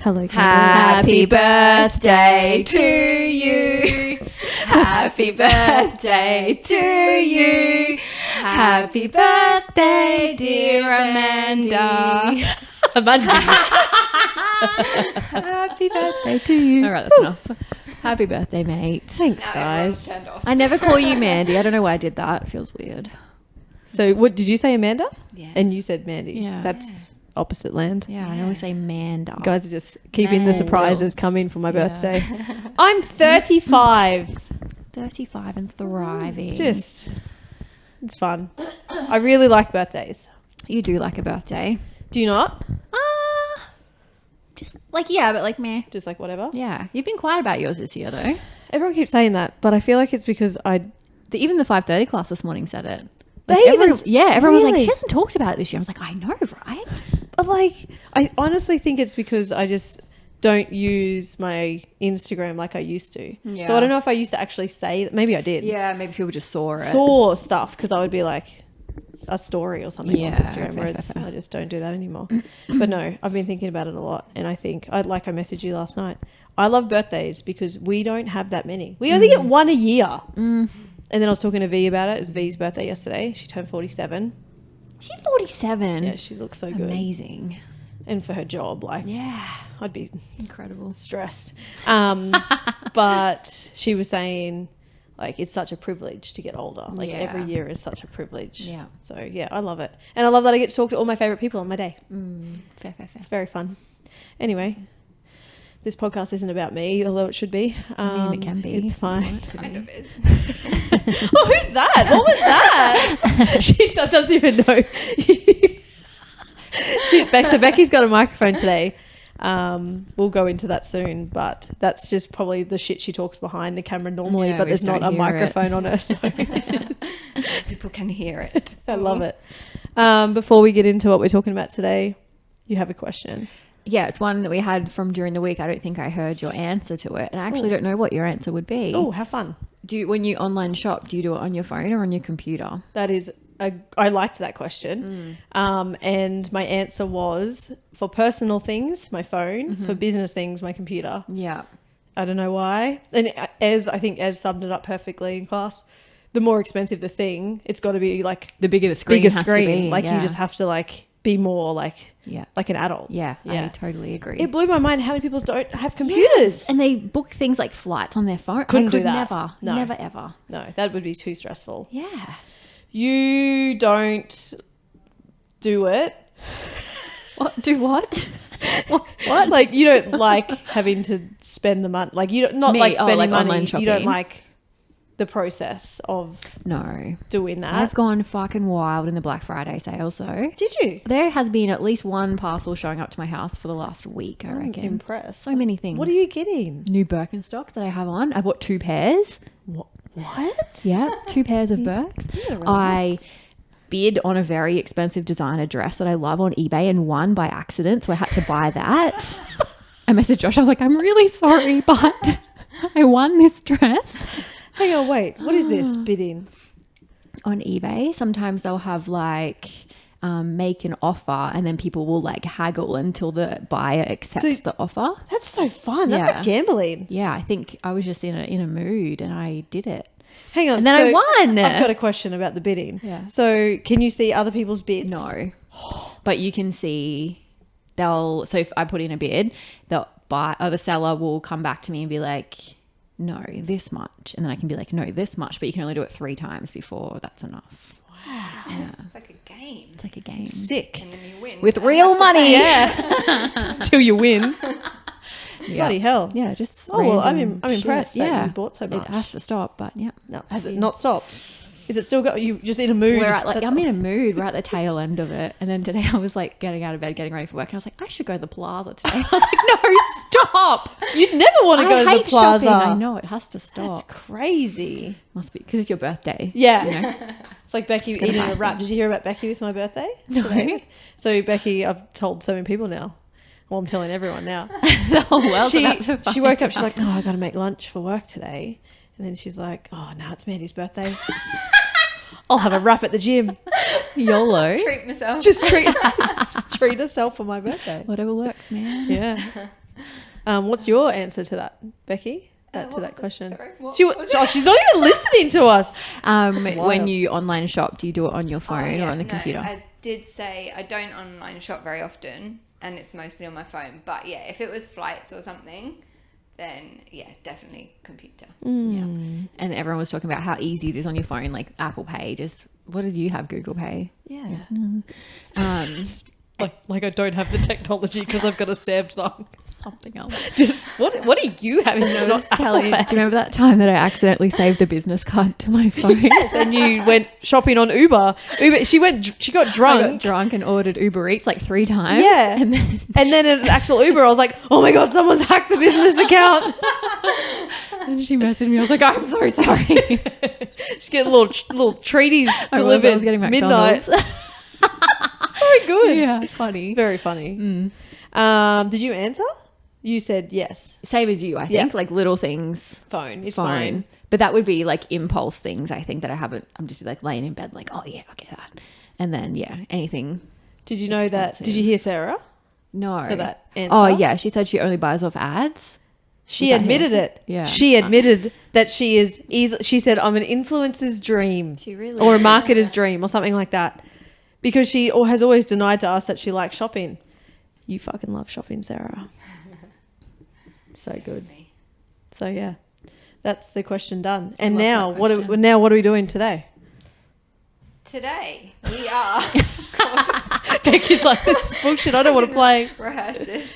Hello, Happy birthday to you. Happy birthday to you. Happy birthday, dear Amanda. Happy birthday to you. All right, that's enough. Happy birthday, mate. Thanks, guys. I never call you Mandy. I don't know why I did that. It feels weird. So, what did you say, Amanda? Yeah. And you said Mandy. Yeah. That's opposite land. Yeah, I always say Manda. You guys are just keeping the surprises coming for my Yeah. birthday. I'm 35. 35 and thriving. It's fun. I really like birthdays. You do like a birthday. Do you not? Just like, yeah, but like meh. Just like whatever. Yeah. You've been quiet about yours this year, though. Everyone keeps saying that, but I feel like it's because Even the 5:30 class this morning said it. They Like even- everyone was like, Really? she hasn't talked about it this year. I was like, I know, right? But I honestly think it's because I just don't use my Instagram like I used to. Yeah. So I don't know if I used to actually say that. Maybe I did. Yeah, maybe people just saw it. Saw stuff because I would be like a story or something Yeah, on Instagram, fair, whereas fair. I just don't do that anymore. But no, I've been thinking about it a lot, and I think I messaged you last night. I love birthdays because we don't have that many. We only get one a year. And then I was talking to V about it. It was V's birthday yesterday. She turned 47. She's 47. Yeah, she looks so good. Amazing. And for her job, Yeah. I'd be Incredible. stressed. But she was saying, it's such a privilege to get older. Yeah. Every year is such a privilege. Yeah. So, yeah, I love it. And I love that I get to talk to all my favourite people on my day. Fair. It's very fun. Anyway, this podcast isn't about me, although it should be. I mean, it can be. It's fine. Kind of is. Oh, who's that? What was that? She still doesn't even know. So Becky's got a microphone today. We'll go into that soon, but that's just probably the shit she talks behind the camera normally, Yeah, but we there's just not don't a hear it. microphone on her. So People can hear it. I love it. Before we get into what we're talking about today, you have a question. Yeah, it's one that we had from during the week. I don't think I heard your answer to it. And I actually don't know what your answer would be. Oh, have fun. When you online shop, do you do it on your phone or on your computer? That is, I liked that question. And my answer was for personal things, my phone, for business things, my computer. Yeah. I don't know why. And I think Ez summed it up perfectly in class. The more expensive the thing, it's got to be The bigger the screen bigger has screen. to be. You just have to be more Yeah. like an adult. Yeah, I totally agree. It blew my mind how many people don't have computers. And they book things like flights on their phone. Couldn't I could do that. Never. No. Never, ever. No, that would be too stressful. Yeah. You don't do it. What? Do what? What? You don't like having to spend the money. You don't, not Me? like spending like money. online You don't shopping? like the process of No. doing that. I've gone fucking wild in the Black Friday sales though. Did you? There has been at least one parcel showing up to my house for the last week, I I'm reckon. impressed. So many things. What are you getting? New Birkenstocks that I have on. I bought 2 pairs. What? Yeah, 2 pairs of Birks. relax. I bid on a very expensive designer dress that I love on eBay and won by accident, so I had to buy that. I messaged Josh. I was like, I'm really sorry, but I won this dress. Hang on, wait. What is this bidding? On eBay, sometimes they'll have make an offer and then people will haggle until the buyer accepts the offer. That's so fun. That's Yeah. like gambling. Yeah, I think I was just in a mood and I did it. Hang on. And then I won. I've got a question about the bidding. Yeah. So can you see other people's bids? No. But you can see so if I put in a bid, the seller will come back to me and be like, no, this much. And then I can be like, no, this much. But you can only do it 3 times before that's enough. Wow. Yeah. It's like a game. It's like a game. Sick. And then you win. With And you real have to money. pay. Yeah. Till you win. Yeah. Bloody hell. Yeah, just Oh, well, I'm random impressed shit. that you bought so much. It has to stop, but yeah. No, has it not stopped? Is it still got you just in a mood? We're at That's I'm in a mood. We're at the tail end of it. And then today I was getting out of bed, getting ready for work. And I was like, I should go to the plaza today. I was like, no, stop. You'd never want to I go to hate the plaza. shopping. I know, it has to That's stop. crazy. Must be because it's your birthday. Yeah. You know? It's like Becky It's gonna eating a happen. wrap. Did you hear about Becky with my birthday? No. Today? So Becky, I've told so many people now. Well, I'm telling everyone now. The whole world's about to She find woke up, she's out. like, oh, I got to make lunch for work today. And then she's like, oh, no, it's Mandy's birthday. I'll have a wrap at the gym. YOLO. Treat myself. Just treat herself for my birthday. Whatever works, man. Yeah. What's your answer to that, Becky? To What that was it? question. Sorry, what She, was it? oh, she's not even listening to us. When wild. you online shop, do you do it on your phone Oh, yeah, or on the no, computer? I did say I don't online shop very often, and it's mostly on my phone. But yeah, if it was flights or something, then yeah, definitely computer. Yeah. And everyone was talking about how easy it is on your phone, like Apple Pay. Just what did you have? Google Pay. Yeah. Um, Like I don't have the technology because I've got a Samsung. something else. Just what are you having? That's I was not telling you, Apple do you remember that time that I accidentally saved the business card to my phone? Pay? And you went shopping on Uber. She got I drunk. got drunk and ordered Uber Eats like 3 times. Yeah. And then It was actual Uber. I was like, oh my God, someone's hacked the business account. and she messaged me. I was like, I'm so sorry. She's getting little treaties I delivered was getting midnight. McDonald's. So good. Yeah, funny. Very funny. Did you answer? You said yes. Same as you, I Yeah. think. Like little things. Phone is Phone. fine. But that would be like impulse things, I think, that I haven't. I'm just like laying in bed, like, oh yeah, I'll get that. And then, yeah, anything. Did you know that? Expensive. Did you hear Sarah No. for that answer? Oh, yeah. She said she only buys off ads. She Was that admitted her? it. Yeah. She admitted that she is easy. She said, I'm an influencer's dream She really or a is. marketer's dream or something like that. Because she has always denied to us that she likes shopping. You fucking love shopping, Sarah. So good. So yeah, that's the question done. And love now that what question. are we doing today? Today we are. Becky's like, this is bullshit. I don't want to play. Rehearse this.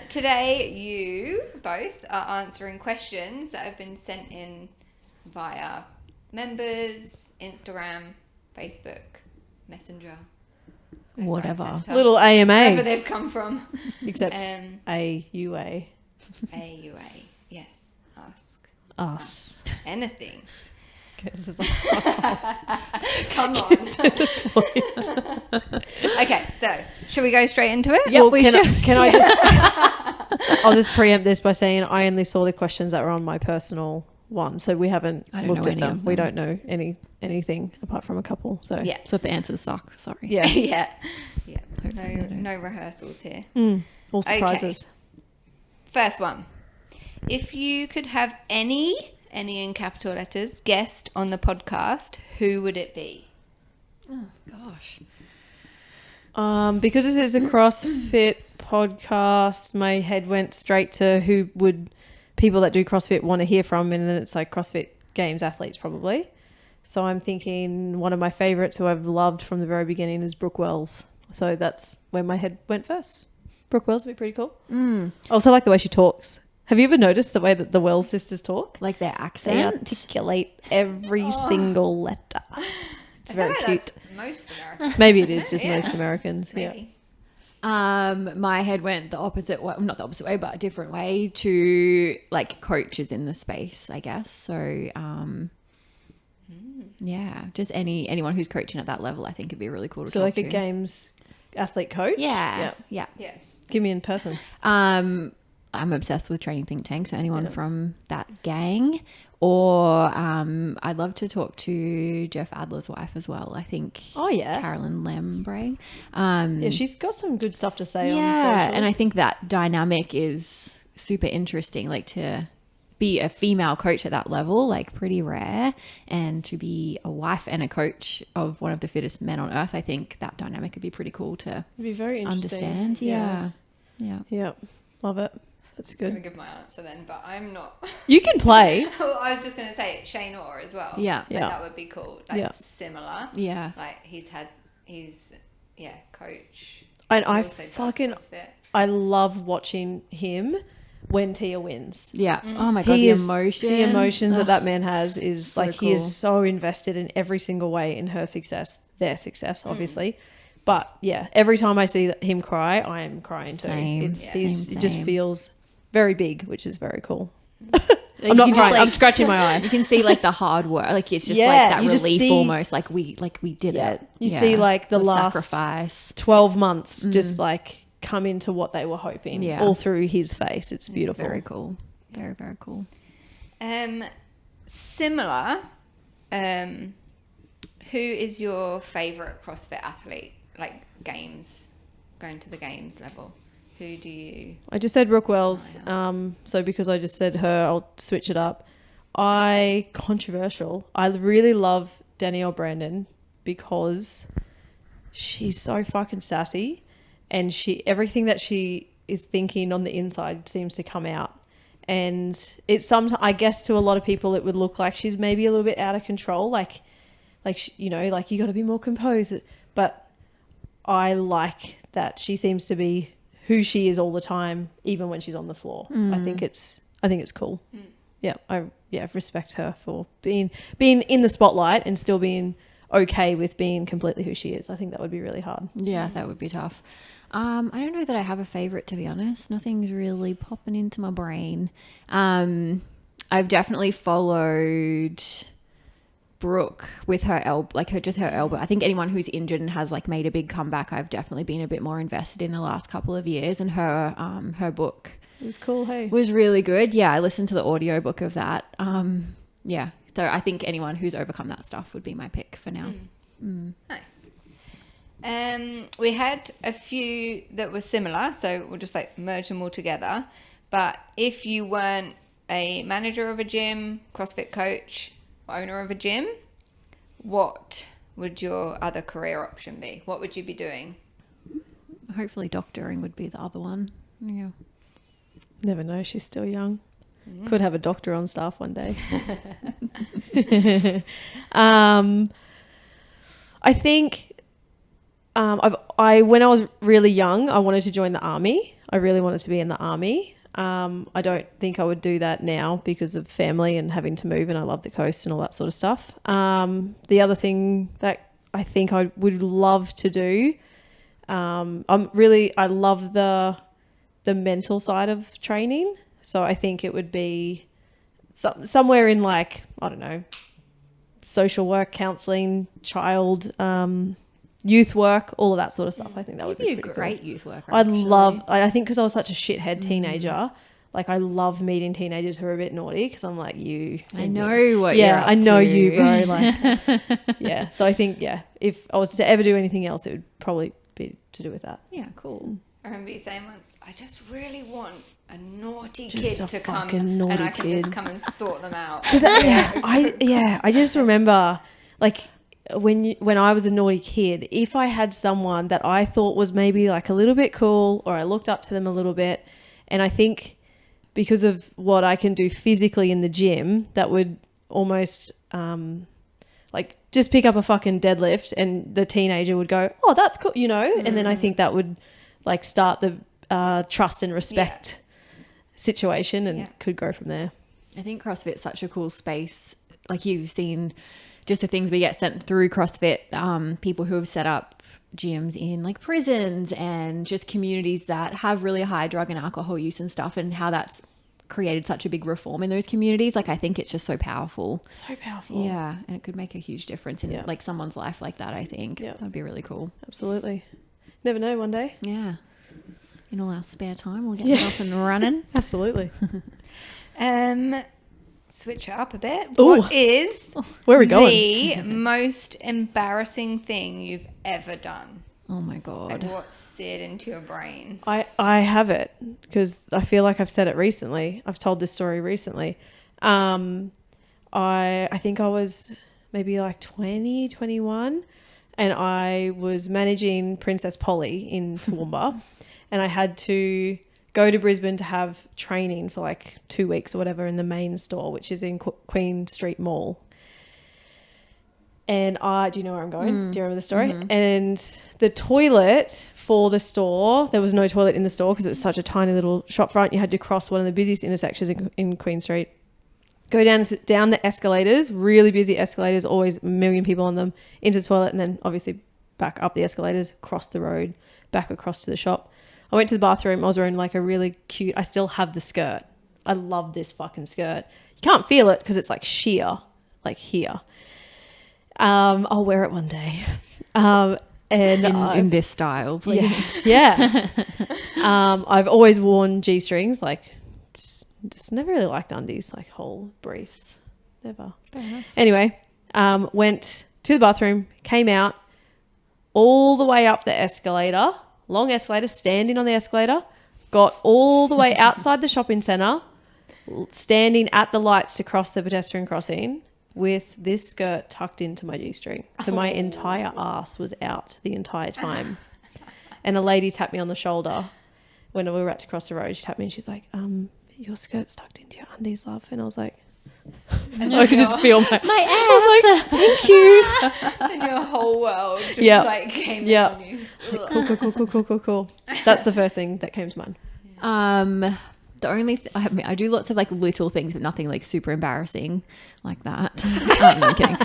Today, you both are answering questions that have been sent in via members, Instagram, Facebook, Messenger, left, right, Whatever. centre, Little wherever AMA, they've come from. except Um, AUA, AUA, yes, ask us. anything. Okay, this is like- Come on. Okay, so should we go straight into it? Yeah, we should. Can I just? I'll just preempt this by saying I only saw the questions that were on my personal one, so we haven't I don't looked know at any them. of We them. don't know anything apart from a couple. So Yeah. So if the answers suck, sorry. yeah, Yeah. Hopefully they don't. No rehearsals here. all surprises. First one. If you could have any in capital letters, guest on the podcast, who would it be? Oh, gosh. Because this is a CrossFit podcast, my head went straight to who would people that do CrossFit want to hear from, and then it's like CrossFit Games athletes probably. So I'm thinking one of my favorites who I've loved from the very beginning is Brooke Wells. So that's where my head went first. Brooke Wells would be pretty cool. I also like the way she talks. Have you ever noticed the way that the Wells sisters talk? Like their They accent. articulate every single letter. It's very cute. That's most Americans. Maybe it is isn't just it? Yeah. most Americans. Yeah. Maybe. My head went the opposite way, not the opposite way, but a different way to like coaches in the space, I guess. So, yeah, just anyone who's coaching at that level, I think it'd be really cool to So talk like to. a games athlete coach? Yeah, Yeah. yeah. Give me in person. I'm obsessed with Training Think Tank, so anyone from that gang. Or I'd love to talk to Jeff Adler's wife as well. I think. Oh, yeah. Carolyn Lembre. Yeah, she's got some good stuff to say on Yeah, socials. and I think that dynamic is super interesting. Like to be a female coach at that level, like pretty rare, and to be a wife and a coach of one of the fittest men on earth, I think that dynamic would be pretty cool to It'd be very interesting. understand. Yeah. Yeah. Love it. That's I'm going good. to give my answer then, but I'm not. You can play. I was just going to say Shane Orr as well. Yeah. Like, Yeah. that would be cool. Like Yeah. similar. Yeah. Like he's coach. And He I also does fucking, CrossFit. I love watching him when Tia wins. Yeah. Oh my God, He the is- emotion. The emotions Ugh. that man has is So like he is cool. so invested in every single way in her success, their success, obviously. But yeah, every time I see him cry, I am crying too. Same. It's, Yeah. it just Same. feels very big, which is very cool. Like, I'm not you can just, crying. I'm like- scratching my eye. You can see like the hard work. Like it's just Yeah, like that you just relief see- almost. Like we did Yeah. it. You see, like, the last- sacrifice. 12 months just like come into what they were hoping Yeah. all through his face. It's beautiful. Very cool. Very, very cool. Similar. Who is your favorite CrossFit athlete? Like games, going to the games level. Who do you? I just said Brooke Wells. So because I just said her, I'll switch it up. Controversial. I really love Danielle Brandon because she's so fucking sassy, and everything that she is thinking on the inside seems to come out. And it's sometimes, I guess, to a lot of people, it would look like she's maybe a little bit out of control. Like you know, like you got to be more composed. But I like that she seems to be who she is all the time, even when she's on the floor. I think it's cool. Yeah, I respect her for being in the spotlight and still being okay with being completely who she is. I think that would be really hard. Yeah, that would be tough. I don't know that I have a favorite, to be honest. Nothing's really popping into my brain. I've definitely followed Brooke with her elbow, her elbow. I think anyone who's injured and has like made a big comeback, I've definitely been a bit more invested in the last couple of years. And her book It was cool, hey? was really good. Yeah, I listened to the audiobook of that. Yeah, so I think anyone who's overcome that stuff would be my pick for now. Nice. We had a few that were similar, so we'll just like merge them all together. But if you weren't a manager of a gym, CrossFit coach, owner of a gym, what would your other career option be? What would you be doing? Hopefully doctoring would be the other one. Yeah. Never know. She's still young. Could have a doctor on staff one day. I think when I was really young, I wanted to join the army. I really wanted to be in the army. I don't think I would do that now because of family and having to move, and I love the coast and all that sort of stuff. The other thing that I think I would love to do, I love the mental side of training. So I think it would be somewhere in like, I don't know, social work, counselling, child, youth work, all of that sort of stuff. I think that would be a pretty great cool. youth worker. I think because I was such a shithead teenager, like I love meeting teenagers who are a bit naughty because I'm like, I know what yeah, you're up I know to. you, bro. Like, yeah. So I think, if I was to ever do anything else, it would probably be to do with that. Yeah, cool. I remember you saying once, I just really want a naughty Just kid a to come fucking naughty and I can just kid. come and sort them out. I just remember like when I was a naughty kid, if I had someone that I thought was maybe like a little bit cool, or I looked up to them a little bit, and I think because of what I can do physically in the gym, that would almost like just pick up a fucking deadlift and the teenager would go, oh, that's cool, you know? And then I think that would like start the trust and respect situation and could go from there. I think CrossFit's such a cool space. Like you've seen just the things we get sent through CrossFit, people who have set up gyms in like prisons and just communities that have really high drug and alcohol use and stuff, and how that's created such a big reform in those communities. Like I think it's just so powerful. So powerful. Yeah, and it could make a huge difference in like someone's life like that. I think that'd be really cool. Absolutely. Never know, one day. Yeah. In all our spare time, we'll get that up and running. Absolutely. Switch it up a bit. Ooh. What is Where are we going? the most embarrassing thing you've ever done? Oh my God. Like what's seared into your brain? I have it because I feel like I've said it recently. I've told this story recently. I think I was maybe like 20, 21, and I was managing Princess Polly in Toowoomba, and I had to go to Brisbane to have training for like 2 weeks or whatever in the main store, which is in Queen Street Mall. And do you know where I'm going? Do you remember the story? Mm-hmm. And the toilet for the store, there was no toilet in the store because it was such a tiny little shop front. You had to cross one of the busiest intersections in Queen Street, go down the escalators, really busy escalators, always a million people on them, into the toilet, and then obviously back up the escalators, across the road, back across to the shop. I went to the bathroom. I was wearing like a really cute, I still have the skirt. I love this fucking skirt. You can't feel it because it's like sheer, like here. I'll wear it one day. And in this style, please. Yeah. I've always worn G-strings, like just never really liked undies, like whole briefs. Never. Anyway, went to the bathroom, came out all the way up the escalator, long escalator, standing on the escalator, got all the way outside the shopping centre, standing at the lights to cross the pedestrian crossing with this skirt tucked into my G-string. So my entire ass was out the entire time. And a lady tapped me on the shoulder when we were about to cross the road. She tapped me and she's like, your skirt's tucked into your undies, love. And I was like, I could just feel my ass. I was like, thank you. And your whole world just Yeah. like came in Yeah. on you. Cool. That's the first thing that came to mind. The only I mean, I do lots of like little things, but nothing like super embarrassing like that. I'm kidding.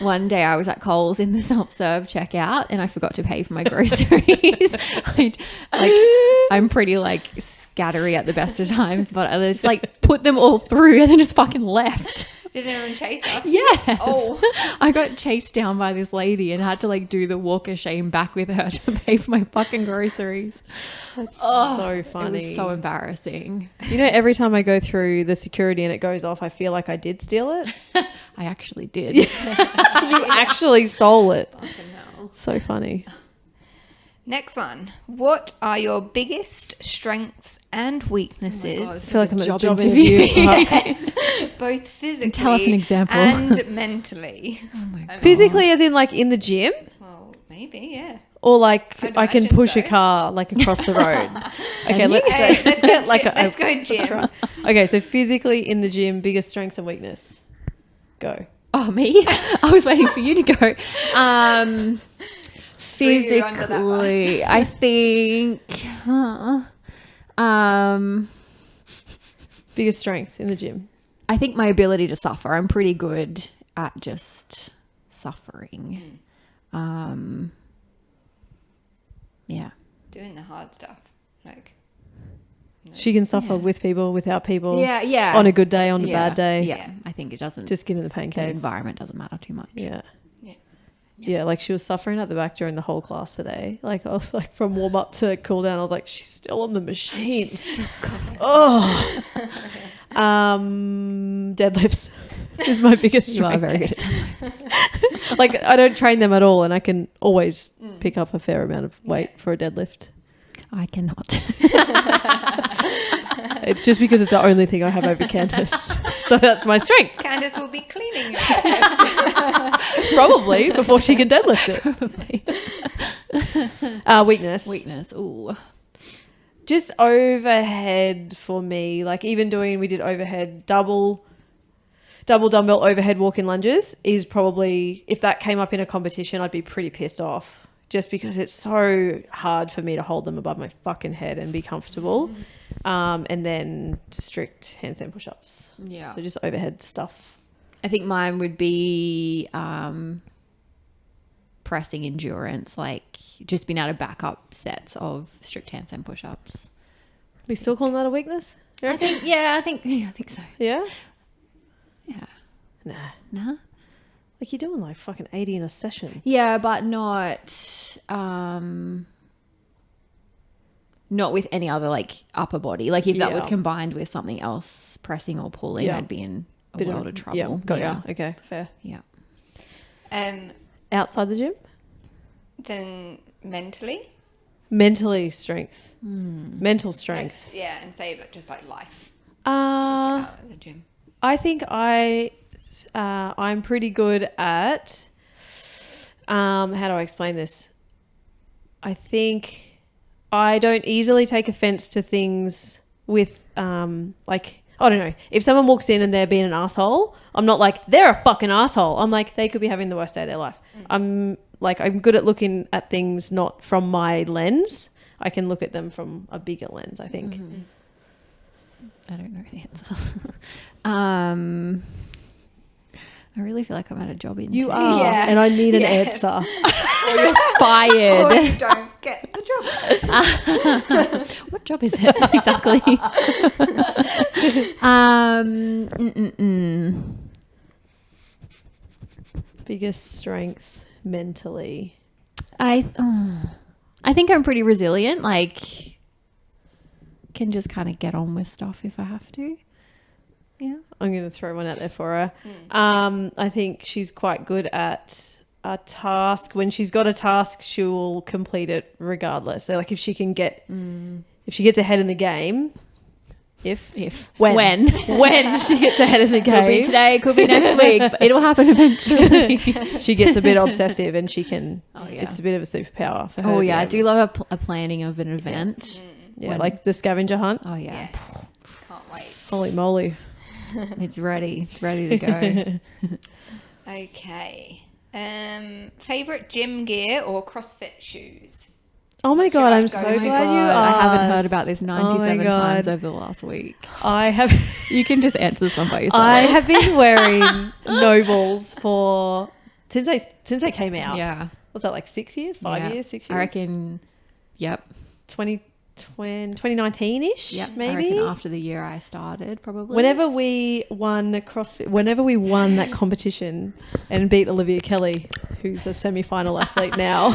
One day I was at Coles in the self-serve checkout and I forgot to pay for my groceries. I'm pretty like scattery at the best of times, but I just like put them all through and then just fucking left. Did anyone chase after? Yes. Oh. I got chased down by this lady and had to like do the walk of shame back with her to pay for my fucking groceries. So funny. It was so embarrassing. You know, every time I go through the security and it goes off, I feel like I did steal it. I actually did. You actually stole it. So funny. Next one. What are your biggest strengths and weaknesses, I feel like I'm at a Job job interview. interview. both physically Tell us an example. and mentally? Oh my God. Physically, as in like in the gym, Well, maybe, yeah. or like I'd I can imagine push so. a car like across the road. Okay, you? let's Hey, let's go, like gym. Let's go gym. Okay, so physically in the gym, biggest strength and weakness. Go. Oh, me? I was waiting for you to go. Threw you under that bus. Physically, I think. Biggest strength in the gym. I think my ability to suffer. I'm pretty good at just suffering. Yeah. Doing the hard stuff. Like, She can suffer Yeah. with people, without people. Yeah. On a good day, on a Yeah. bad day. Yeah. I think it doesn't. Just get in the pain the cave. environment doesn't matter too much. Yeah. Yeah. Yeah, like she was suffering at the back during the whole class today. Like I was like from warm up to cool down, I was like, she's still on the machines. Oh. Deadlifts is my biggest You are strength. very good at that. Like I don't train them at all, and I can always pick up a fair amount of weight for a deadlift. I cannot. It's just because it's the only thing I have over Candace, so that's my strength. Candace will be cleaning your deadlift. Probably before she can deadlift it. Weakness. Weakness. Ooh. Just overhead for me. Like even we did overhead double dumbbell overhead walk-in lunges is probably, if that came up in a competition, I'd be pretty pissed off just because it's so hard for me to hold them above my fucking head and be comfortable. And then strict handstand push-ups. Yeah. So just overhead stuff. I think mine would be pressing endurance, like just being able to back up sets of strict handstand push-ups. We still calling that a weakness? You I reckon? think, I think so. Yeah? Yeah. Nah. Nah. Like you're doing like fucking 80 in a session. Yeah, but not with any other like upper body. Like if that was Yeah. combined with something else, pressing or pulling, Yeah. I'd be in a Bit world of trouble. Yeah, got yeah. ya. Okay, fair. Yeah. Outside the gym? Then mentally. Mentally strength. Mental strength. Yeah, and say just like life Uh, out of the gym. I think I'm pretty good at, how do I explain this? I think I don't easily take offense to things with, like, I don't know. If someone walks in and they're being an asshole, I'm not like, they're a fucking asshole. I'm like, they could be having the worst day of their life. I'm good at looking at things not from my lens. I can look at them from a bigger lens, I think. I don't know the answer. I really feel like I'm at a job interview. You are, Yeah. and I need an Yeah. answer. Or you're fired. Or you don't get the job. What job is it exactly? Biggest strength mentally. I think I'm pretty resilient. Like, can just kind of get on with stuff if I have to. Yeah. I'm going to throw one out there for her. I think she's quite good at a task. When she's got a task, she will complete it regardless. So like if she can get if she gets ahead in the game, when when she gets ahead in the could be game, today, could be next week, but it'll happen eventually. she gets a bit obsessive and she can. Oh, yeah. It's a bit of a superpower for her. Oh to yeah, be I do able- love a planning of an event. Yeah, when- like the scavenger hunt. Oh yeah, Yes. Can't wait. Holy moly! it's ready to go. Okay. Favorite gym gear or CrossFit shoes? Oh my What's your, god! I'm like, so go-to? glad you I haven't heard asked. about this Oh 97 my times God. over the last week. I have. You can just answer this one by yourself. I have been wearing Nobles since they came out. yeah. Was that like 6 years, 5 Yeah. years, 6 years? I reckon. Yep. 2019-ish, Yep. maybe. I reckon after the year I started, probably. Whenever we won that competition and beat Olivia Kelly, who's a semi-final athlete now.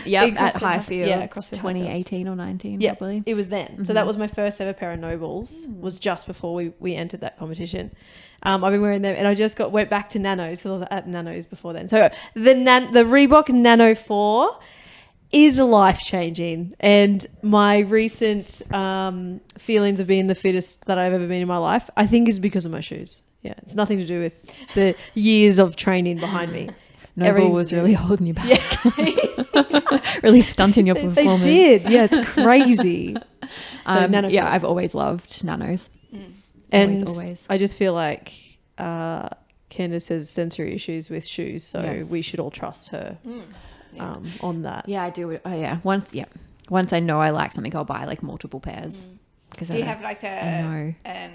Yep. Big At CrossFit Highfield. yeah, CrossFit 2018 or 19, Yeah, probably. it was then. So that was my first ever pair of Nobles. Was just before we entered that competition. I've been wearing them, and I just went back to Nanos because I was at Nanos before then. So the Reebok Nano 4 is life changing, and my recent feelings of being the fittest that I've ever been in my life, I think, is because of my shoes. Yeah, it's nothing to do with the years of training behind me. Noble Everything was to do- really holding you back. really stunting your They performance. did, yeah, it's crazy. So Nano yeah, 4s. I've always loved nanos. And always. I just feel like Candace has sensory issues with shoes, so Yes. we should all trust her on that. Yeah, I do. Oh yeah. Once I know I like something, I'll buy like multiple pairs. Because Do you have like know. a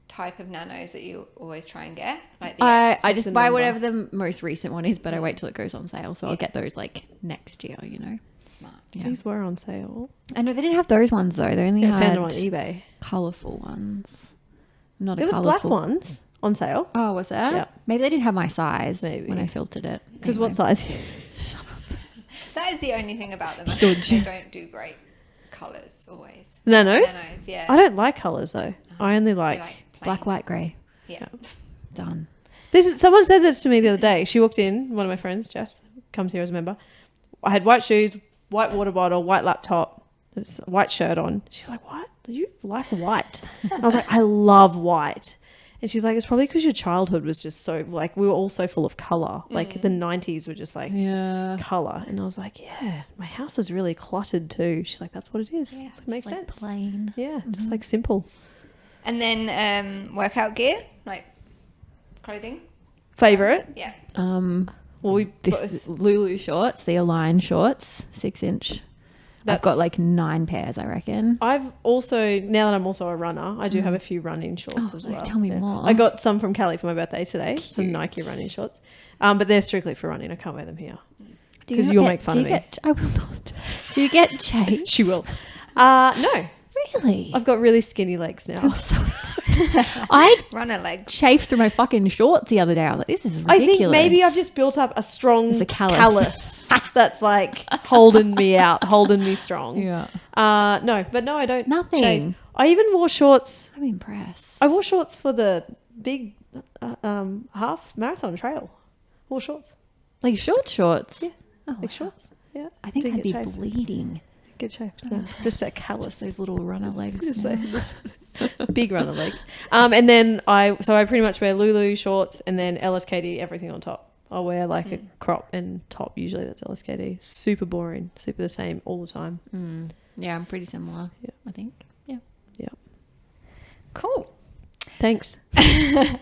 type of nanos that you always try and get? Like the I X? just the buy number. whatever the most recent one is, but I wait till it goes on sale, so I'll get those like next year. You know. Smart. Yeah. These were on sale. I know they didn't have those ones though. They only I found had them on eBay. colourful ones. Not There a was colourful. black ones on sale. Oh, was there? Yeah. Maybe they didn't have my size Maybe. when I filtered it. Because Anyway. what size? That is the only thing about them. I Should think you? they don't do great colours always. Nanos? Nanos, yeah. I don't like colours though. I only They like. like plain. Black, white, grey. Yeah. Done. Someone said this to me the other day. She walked in, one of my friends, Jess, comes here as a member. I had white shoes, white water bottle, white laptop, this white shirt on. She's like, "What? Do you like white?" And I was like, "I love white." And she's like, "It's probably because your childhood was just so like we were all so full of color. Like the 90s were just like Yeah. color." And I was like, "Yeah, my house was really cluttered too." She's like, "That's what it is. Yeah, It makes Like sense." plain. Yeah, just like simple. And then workout gear, like clothing. Favorite? Yeah. Well, we This both- Lulu shorts, the Align shorts, 6-inch. I've That's- got like 9 pairs, I reckon. I've also, now that I'm also a runner, I do have a few running shorts Oh, as like, well. tell me more. I got some from Callie for my birthday today, some Nike running shorts. But they're strictly for running. I can't wear them here. Do 'Cause not you'll get- make fun do of you me. get- I will not. Do you get chafed? She will. No. Really? I've got really skinny legs now. Oh, so I Runner legs. chafed through my fucking shorts the other day. I was like, this is ridiculous. I think maybe I've just built up a strong It's a callus. that's like holding me out, holding me strong. Yeah. No, I don't. Nothing. shave. I even wore shorts. I'm impressed. I wore shorts for the big half marathon trail. Wore shorts. Like shorts? Yeah. Oh, Like wow. shorts. Yeah. I think Didn't I'd be get shaved. bleeding. Good shape. No, just that callus. Those little runner legs. Just now. just big runner legs. And then I pretty much wear Lulu shorts and then LSKD everything on top. I'll wear like a crop and top. Usually that's LSKD. Super boring. Super the same all the time. Yeah, I'm pretty similar. Yeah. I think. Yeah. Yeah. Cool. Thanks.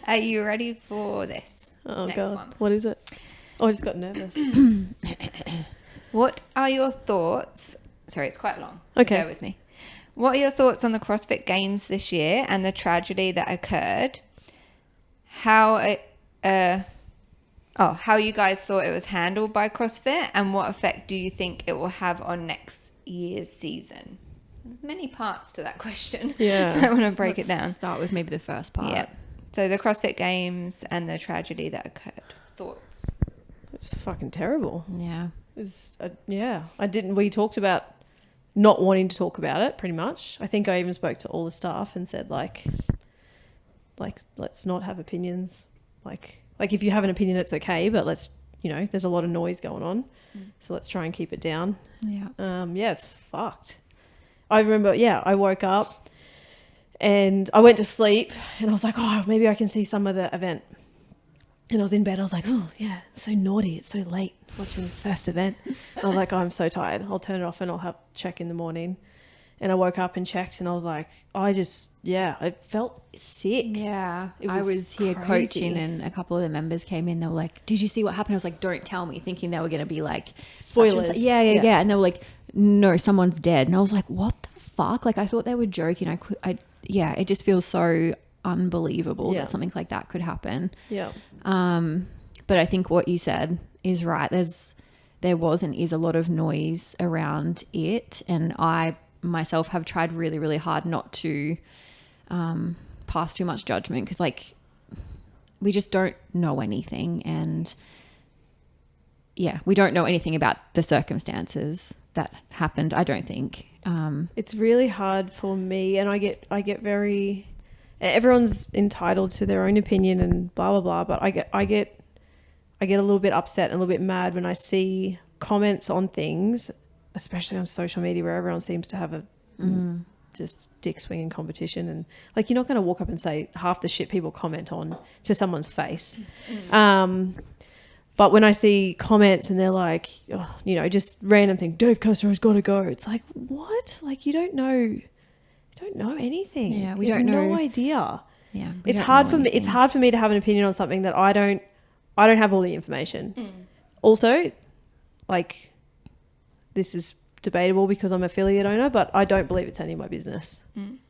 Are you ready for this? Oh Next god. one. What is it? Oh, I just got nervous. What are your thoughts? Sorry, it's quite long. So Okay. Bear with me. What are your thoughts on the CrossFit Games this year and the tragedy that occurred? How you guys thought it was handled by CrossFit, and what effect do you think it will have on next year's season? Many parts to that question. Yeah. I want to break it down. Start with maybe the first part. Yeah. So the CrossFit Games and the tragedy that occurred. Thoughts? It's fucking terrible. Yeah. We talked about not wanting to talk about it pretty much. I think I even spoke to all the staff and said like let's not have opinions. Like if you have an opinion, it's okay, but let's there's a lot of noise going on. So let's try and keep it down. Yeah. It's fucked. I remember, I woke up and I went to sleep and I was like, oh, maybe I can see some of the event. And I was in bed. I was like, oh, yeah, it's so naughty. It's so late watching this first event. I was like, oh, I'm so tired. I'll turn it off and I'll check in the morning. And I woke up and checked and I was like, I felt sick. Yeah. It I was here crazy. coaching and a couple of the members came in. They were like, did you see what happened? I was like, don't tell me, thinking they were going to be like, Spoilers. such and such. Yeah. And they were like, no, someone's dead. And I was like, what the fuck? Like, I thought they were joking. It just feels so unbelievable that something like that could happen. Yeah. But I think what you said is right. There was and is a lot of noise around it. And I myself have tried really, really hard not to pass too much judgment, because like we just don't know anything, and we don't know anything about the circumstances that happened, I don't think. It's really hard for me, and I get very, everyone's entitled to their own opinion and blah blah blah, but I get a little bit upset and a little bit mad when I see comments on things, especially on social media, where everyone seems to have a just dick swinging competition, and like you're not going to walk up and say half the shit people comment on to someone's face. But when I see comments and they're like, just random thing, Dave Castro has got to go. It's like, what? Like you don't know anything. Yeah, we You have don't know. no idea. Yeah, It's hard for me. It's hard for me to have an opinion on something that I don't have all the information. Also, like, this is debatable because I'm affiliate owner, but I don't believe it's any of my business.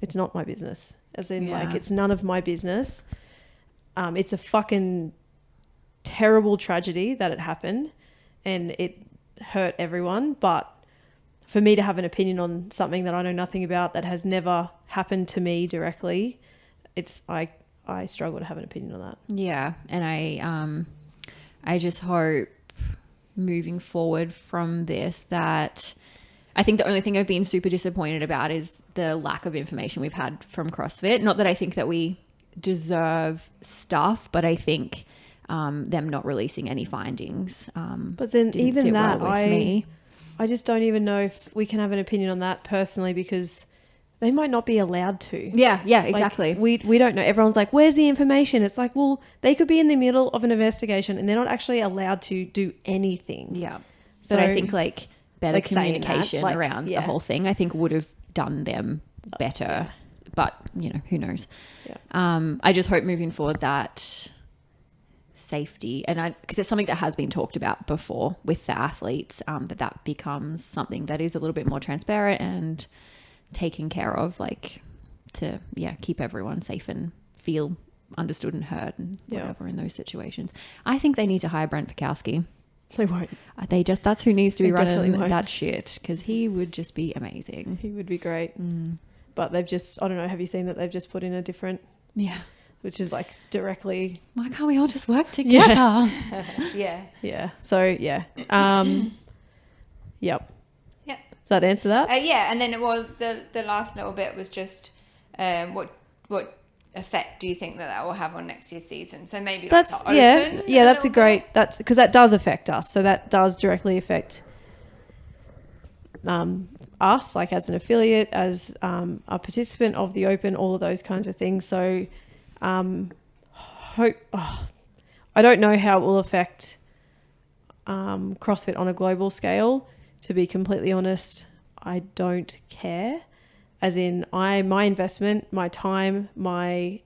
It's not my business. As in, like, it's none of my business. It's a fucking terrible tragedy that it happened, and it hurt everyone. But for me to have an opinion on something that I know nothing about, that has never happened to me directly, I struggle to have an opinion on that. Yeah, and I just hope moving forward from this that I think the only thing I've been super disappointed about is the lack of information we've had from CrossFit. Not that I think that we deserve stuff, but I think them not releasing any findings. But then didn't even sit that, well with me. I just don't even know if we can have an opinion on that personally, because they might not be allowed to. Yeah, Like, exactly. we don't know. Everyone's like, where's the information? It's like, well, they could be in the middle of an investigation and they're not actually allowed to do anything. Yeah. So, But I think like better like, saying that, communication like, around the whole thing, I think would have done them better. But, who knows? Yeah. I just hope moving forward that safety, and because it's something that has been talked about before with the athletes, that becomes something that is a little bit more transparent and taken care of, like to keep everyone safe and feel understood and heard and whatever in those situations. I think they need to hire Brent Fikowski. They won't. That's who needs to be They definitely running won't. that shit, because he would just be amazing. He would be great. But they've just, I don't know, have you seen that they've just put in a different, which is like directly. Why can't we all just work together? Yeah. So, yeah. Yep. Yep. Does that answer that? And then the last little bit was just what effect do you think that will have on next year's season? So maybe like That's, the open that's a little great, bit. that's because that does affect us. So that does directly affect us, like as an affiliate, as a participant of the Open, all of those kinds of things. So I don't know how it will affect CrossFit on a global scale. To be completely honest, I don't care. As in, my investment, my time, my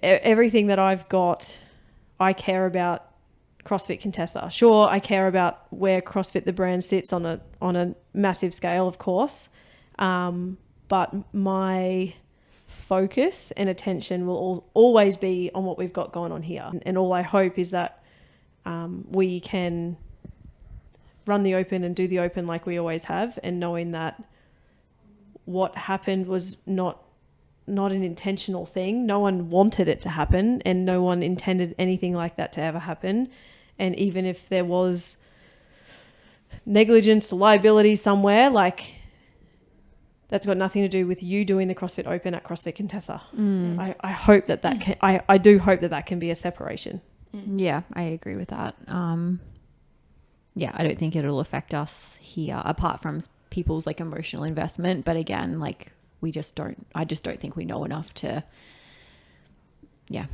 everything that I've got, I care about CrossFit Contessa. Sure, I care about where CrossFit the brand sits on a massive scale, of course, but my focus and attention will always be on what we've got going on here. And all I hope is that we can run the Open and do the Open like we always have, and knowing that what happened was not an intentional thing. No one wanted it to happen, and no one intended anything like that to ever happen. And even if there was negligence, liability somewhere, like, that's got nothing to do with you doing the CrossFit Open at CrossFit Contessa. I hope that can, I do hope that can be a separation. Yeah, I agree with that. Yeah, I don't think it'll affect us here apart from people's like emotional investment. But again, like I just don't think we know enough to make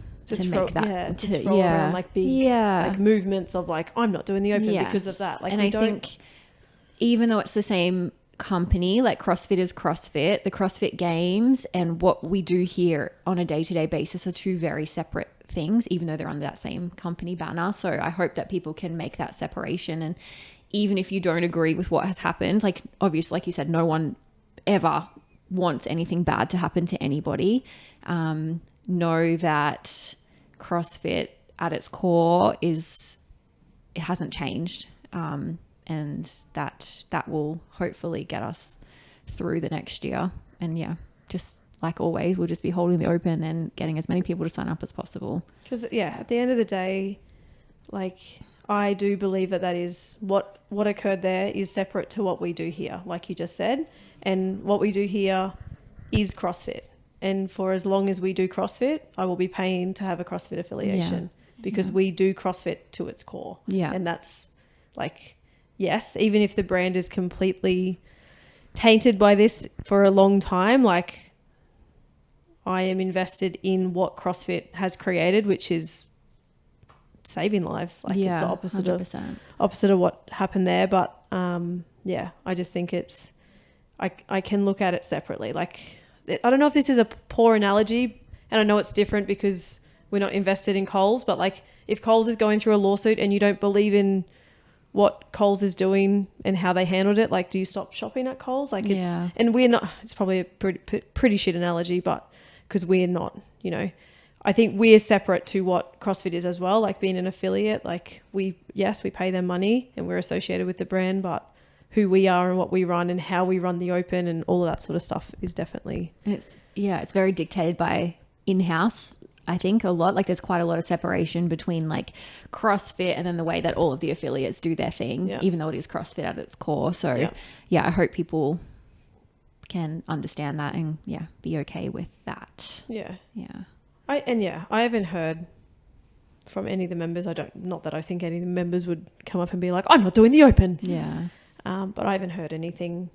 that to throw around like big like movements of like, I'm not doing the open because of that. Like, and I think even though it's the same company, like CrossFit is CrossFit, the CrossFit Games and what we do here on a day-to-day basis are two very separate things, even though they're under that same company banner. So I hope that people can make that separation. And even if you don't agree with what has happened, like obviously, like you said, no one ever wants anything bad to happen to anybody. Know that CrossFit at its core it hasn't changed. And that will hopefully get us through the next year. And yeah, just like always, we'll just be holding the open and getting as many people to sign up as possible. Because at the end of the day, like I do believe that is what occurred there is separate to what we do here, like you just said. And what we do here is CrossFit. And for as long as we do CrossFit, I will be paying to have a CrossFit affiliation because we do CrossFit to its core. Yeah. And that's like, yes, even if the brand is completely tainted by this for a long time, like I am invested in what CrossFit has created, which is saving lives. Like it's the opposite of what happened there. But I just think I can look at it separately. Like, I don't know if this is a poor analogy, and I know it's different because we're not invested in Coles, but like if Coles is going through a lawsuit and you don't believe in what Coles is doing and how they handled it, like do you stop shopping at Coles? Like and we're not, it's probably a pretty shit analogy, but because we're not, I think we're separate to what CrossFit is as well. Like being an affiliate, like we pay them money and we're associated with the brand, but who we are and what we run and how we run the open and all of that sort of stuff is definitely... It's very dictated by in-house, I think, a lot. Like there's quite a lot of separation between like CrossFit and then the way that all of the affiliates do their thing, even though it is CrossFit at its core. So I hope people can understand that and be okay with that. I haven't heard from any of the members. Not that I think any of the members would come up and be like, I'm not doing the open. But I haven't heard anything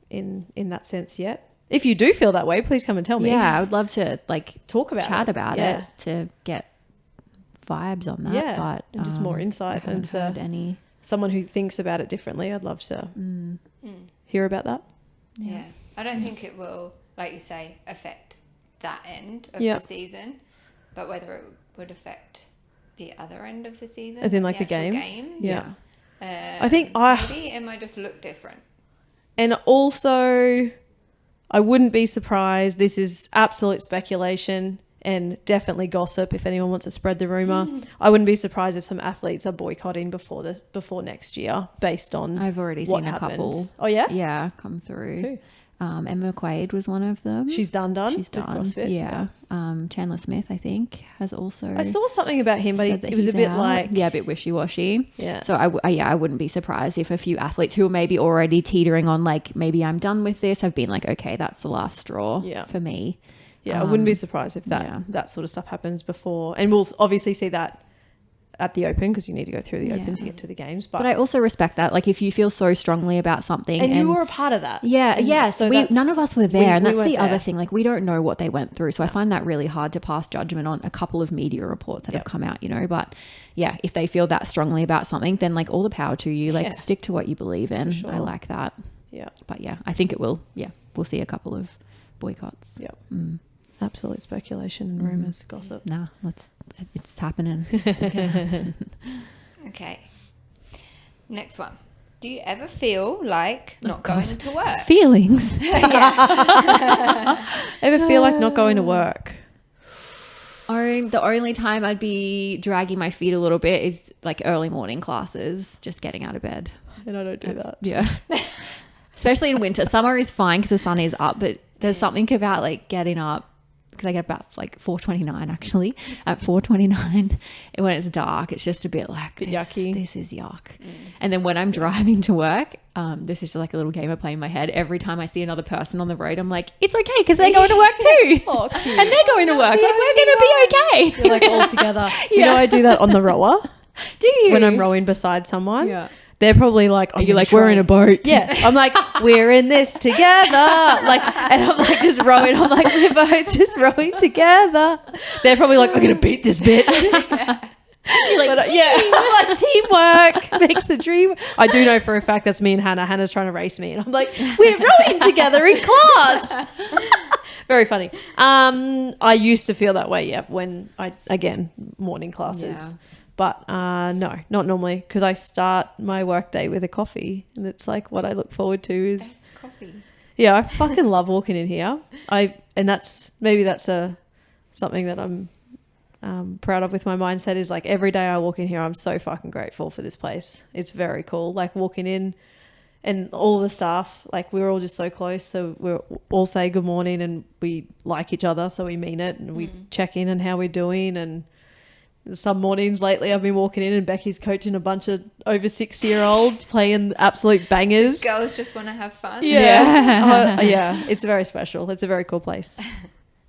in that sense yet. If you do feel that way, please come and tell me. I would love to chat about it to get vibes on that. But and just more insight and someone who thinks about it differently. I'd love to hear about that. I don't think it will, like you say, affect that end of the season, but whether it would affect the other end of the season, as in like the games. I think maybe it might just look different. And also, I wouldn't be surprised. This is absolute speculation and definitely gossip if anyone wants to spread the rumor. I wouldn't be surprised if some athletes are boycotting before next year based on I've already seen a couple. Oh yeah? Yeah, come through. Who? Emma Quaid was one of them. She's done. She's done. CrossFit. Yeah. Chandler Smith, I think, has also. I saw something about him, but it was a bit like a bit wishy-washy. Yeah. So I wouldn't be surprised if a few athletes who are maybe already teetering on like maybe I'm done with this have been like, okay, that's the last straw for me. Yeah, I wouldn't be surprised if that sort of stuff happens before, and we'll obviously see that at the open because you need to go through the open to get to the games. But I also respect that. Like if you feel so strongly about something, and you were a part of that, so none of us were there, and that's the other thing. Like we don't know what they went through, so I find that really hard to pass judgment on a couple of media reports that have come out. But if they feel that strongly about something, then like all the power to you. Like stick to what you believe in. Sure. I like that. Yeah, but I think it will. Yeah, we'll see a couple of boycotts. Yep. Absolute speculation and rumors, gossip. Nah, it's happening. It's gonna happen. Okay. Next one. Do you ever feel like not going to work? Feelings. Ever feel like not going to work? The only time I'd be dragging my feet a little bit is like early morning classes, just getting out of bed. And I don't do that. Yeah. Especially in winter. Summer is fine because the sun is up, but there's something about like getting up. Because I get about like 4:29 actually. At 4:29 when it's dark, it's just a bit like yucky. This is yuck. And then when I'm driving to work, this is just like a little game I play in my head. Every time I see another person on the road, I'm like, it's okay because they're going to work too. Oh, cute. And they're going to work. Like, we're going to be okay. You're like all together. You know, I do that on the rower Do you? when I'm rowing beside someone. Yeah. They're probably like, You're like, we're in a boat. Yeah. I'm like, we're in this together. Like, and I'm like just rowing. I'm like, we're both just rowing together. They're probably like, I'm going to beat this bitch. You're like, Yeah. I'm like, teamwork makes the dream. I do know for a fact that's me and Hannah. Hannah's trying to race me. And I'm like, we're rowing together in class. Very funny. I used to feel that way, yeah, when again, morning classes. Yeah. But no, not normally, because I start my work day with a coffee, and it's like what I look forward to is That's coffee. yeah, I fucking love walking in here. And that's something that I'm proud of with my mindset is like every day I walk in here, I'm so fucking grateful for this place. It's very cool. Like walking in and all the staff, like we're all just so close. So we're all say good morning and we like each other. So we mean it and we check in on how we're doing. And some mornings lately I've been walking in and Becky's coaching a bunch of over 60-year-olds playing absolute bangers. Girls just want to have fun. Yeah. Yeah. It's very special. It's a very cool place.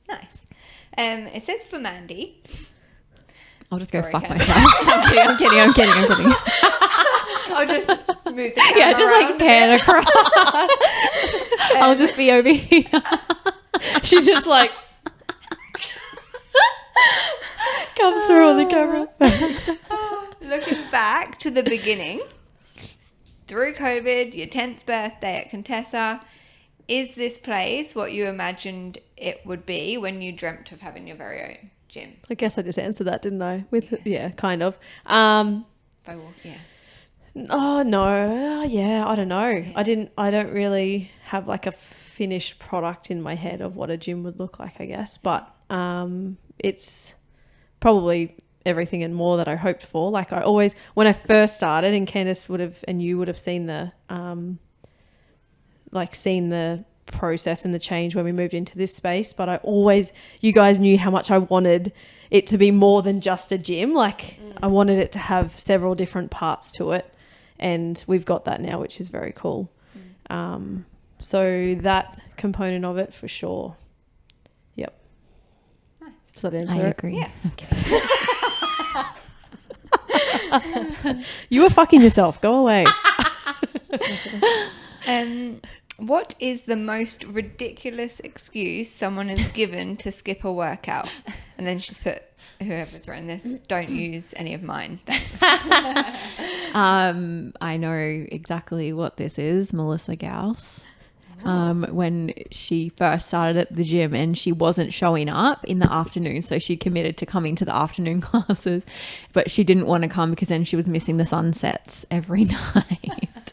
Nice. It says for Mandy. I'll just Sorry, go fuck Kat. myself. I'm kidding. I'll just move the camera Yeah, just like around a pan bit. across. I'll just be over here. She just like comes through on the camera. Looking back to the beginning, through COVID, your 10th birthday at Contessa, is this place what you imagined it would be when you dreamt of having your very own gym? I guess I just answered that, didn't I? Yeah, kind of. If I walk, yeah. Oh no, yeah, I don't know. I don't really have like a finished product in my head of what a gym would look like, I guess. But it's probably everything and more that I hoped for. Like I always, when I first started, and Candice would have, and you would have seen the process and the change when we moved into this space. But you guys knew how much I wanted it to be more than just a gym. Like I wanted it to have several different parts to it, and we've got that now, which is very cool. So that component of it for sure. Yep. Nice. Does that I answer it? agree. Yeah. You were fucking yourself. Go away. What is the most ridiculous excuse someone has given to skip a workout? And then she's put, whoever's written this, don't use any of mine. Thanks. I know exactly what this is. Melissa Gauss. When she first started at the gym and she wasn't showing up in the afternoon, so she committed to coming to the afternoon classes, but she didn't want to come because then she was missing the sunsets every night.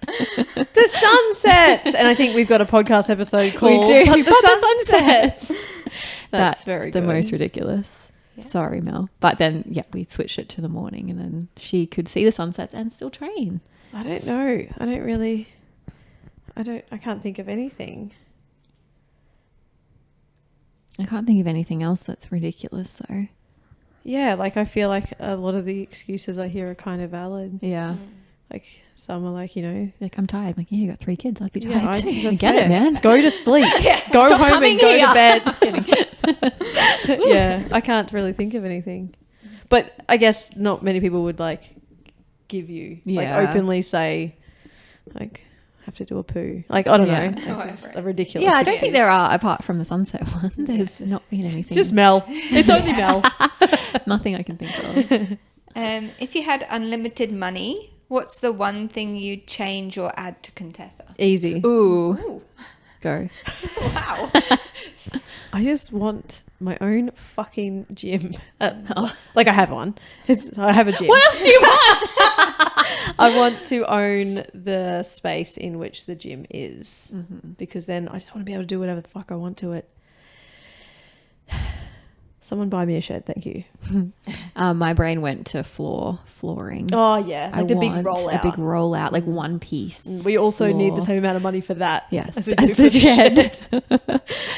The sunsets. And I think we've got a podcast episode called do. The Sunsets. That's very the good. most ridiculous. Yeah. Sorry, Mel. But then, yeah, we switched it to the morning and then she could see the sunsets and still train. I don't know. I can't think of anything. I can't think of anything else that's ridiculous though. Yeah, like I feel like a lot of the excuses I hear are kind of valid. Yeah. Like some are like, you know, Like, I'm tired. Like, yeah, you got 3 kids. I'd be tired yeah, too. I that's get fair. it, man. Go to sleep. Go Stop home coming and go here. to bed. Yeah, I can't really think of anything. But I guess not many people would like give you like Yeah. openly say like have to do a poo. Like I don't Yeah. know. Oh, Like, it's right. a ridiculous. Yeah, I don't excuse. think there are, apart from the sunset one, there's not been anything. It's just Mel. It's only Mel. nothing I can think of. If you had unlimited money, what's the one thing you'd change or add to Contessa? Easy. Ooh, Ooh, go. wow. I just want my own fucking gym. Like I have one. I have a gym. What else do you want? I want to own the space in which the gym is, because then I just want to be able to do whatever the fuck I want to it. Someone buy me a shed, thank you. My brain went to flooring. Oh yeah, like I the big want rollout. A big rollout, like one piece. We also need the floor. same amount of money for that. Yes, as we as do for the shed.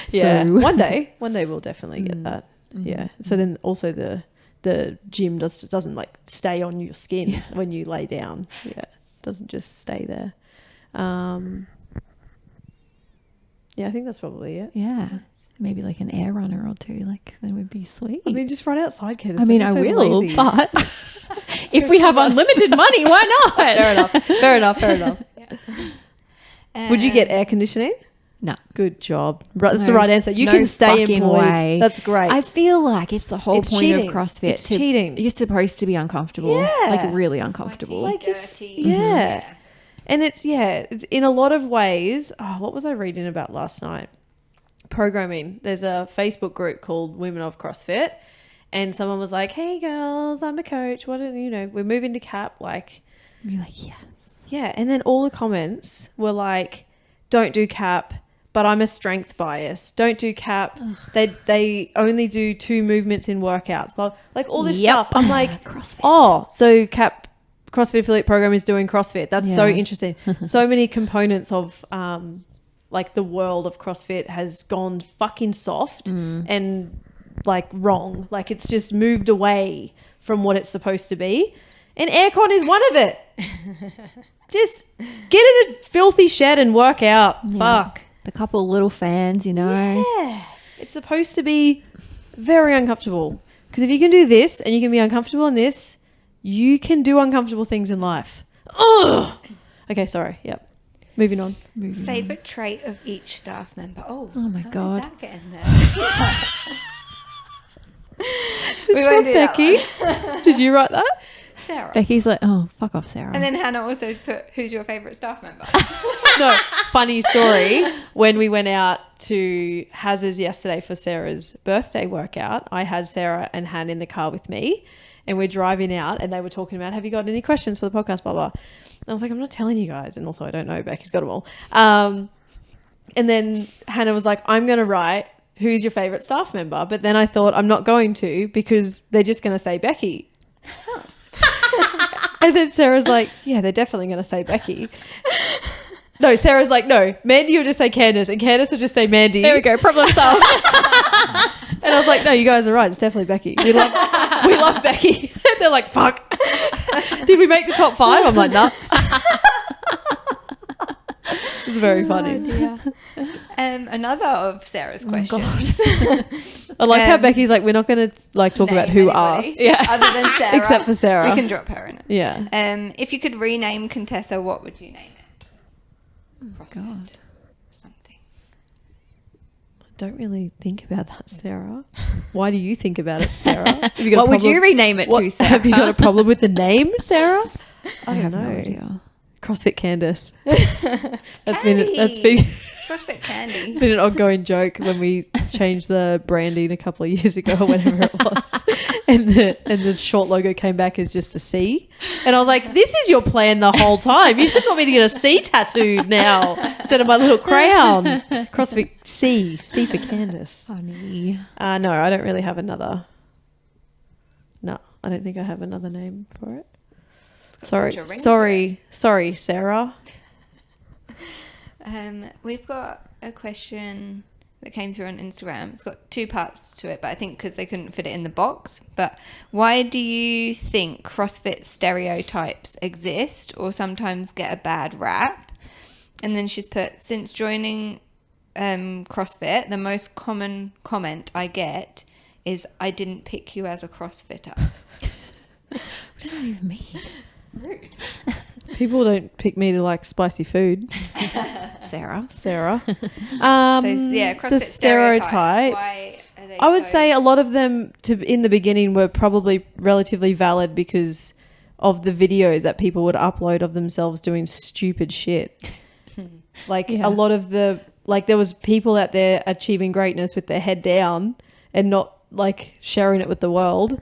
Yeah, So- one day we'll definitely get that. Yeah. So then also the gym doesn't like stay on your skin when you lay down. Yeah, it doesn't just stay there. Yeah, I think that's probably it. Yeah. Maybe like an air runner or two. Like that would be sweet. I mean, just run outside, Candace. I mean, I'm I so will, lazy. but if we have unlimited money, why not? Fair enough. Fair enough. Fair enough. Would you get Um, air conditioning? No. Good job. That's the No- right answer. You no can stay fucking employed. way. That's great. I feel like it's the whole It's point cheating. of CrossFit. It's cheating. You're supposed to be uncomfortable. Yeah. Like really uncomfortable. Sweaty, Like it's- dirty. yeah. And it's in a lot of ways. Oh, what was I reading about last night? Programming. There's a Facebook group called Women of CrossFit, and someone was like, "Hey girls, I'm a coach. What are we're moving to CAP." Like, You're like, yes. yeah. And then all the comments were like, "Don't do CAP, but I'm a strength bias. Don't do CAP. They only do 2 movements in workouts." But like all this Yep. stuff, I'm like, CrossFit. oh, so CAP CrossFit affiliate program is doing CrossFit. That's so Yeah. interesting. So many components of like the world of CrossFit has gone fucking soft and like wrong. Like it's just moved away from what it's supposed to be. And aircon is one of it. Just get in a filthy shed and work out. Yeah. Fuck. The couple little fans, you know. Yeah. It's supposed to be very uncomfortable. Because if you can do this and you can be uncomfortable in this, you can do uncomfortable things in life. Ugh. Okay, sorry. Yep. Moving on. Favorite trait of each staff member. Oh my how God. Did that get in there? This We is won't from do that Becky. Did you write that? Sarah. Becky's like, oh, fuck off, Sarah. And then Hannah also put, who's your favourite staff member? No, funny story. When we went out to Haz's yesterday for Sarah's birthday workout, I had Sarah and Han in the car with me, and we're driving out, and they were talking about, have you got any questions for the podcast, blah, blah. And I was like, I'm not telling you guys. And also, I don't know. Becky's got them all. And then Hannah was like, I'm going to write, who's your favourite staff member? But then I thought, I'm not going to because they're just going to say Becky. And then Sarah's like, yeah, they're definitely going to say Becky. No, Sarah's like, no, Mandy will just say Candace, and Candace will just say Mandy. there we go, problem solved. And I was like, no, you guys are right. It's definitely Becky. We love Becky. And they're like, fuck. Did we make the top 5? I'm like, nah. It's very funny. Another of Sarah's Oh, questions. I like how Um, Becky's like, we're not going to like talk about Name who anybody asked. Yeah. Other than Sarah. Except for Sarah. We can drop her in it. Yeah. If you could rename Contessa, what would you name it? CrossFit. God. Something. Don't really think about that, Sarah. Why do you think about it, Sarah? Have you got a What would you problem- rename it What- to, Sarah? Have you got a problem with the name, Sarah? I don't have know. no idea. CrossFit Candace. That's been CrossFit Candy. it's been an ongoing joke when we changed the branding a couple of years ago or whatever it was. And the short logo came back as just a C. And I was like, this is your plan the whole time. You just want me to get a C tattooed now instead of my little crown. CrossFit C. C for Candace. Funny. No, I don't really have another. No, I don't think I have another name for it. such a ring to Sorry, Sarah. We've got a question that came through on Instagram. It's got 2 parts to it, but I think because they couldn't fit it in the box. But why do you think CrossFit stereotypes exist or sometimes get a bad rap? And then she's put, since joining CrossFit, the most common comment I get is, I didn't pick you as a CrossFitter. What does that even mean? Rude. People don't pick me to like spicy food, Sarah. Sarah. So yeah, CrossFit the stereotypes. stereotype. Why are they I would so- say a lot of them in the beginning were probably relatively valid because of the videos that people would upload of themselves doing stupid shit. Like Yeah. a lot of there was people out there achieving greatness with their head down and not like sharing it with the world.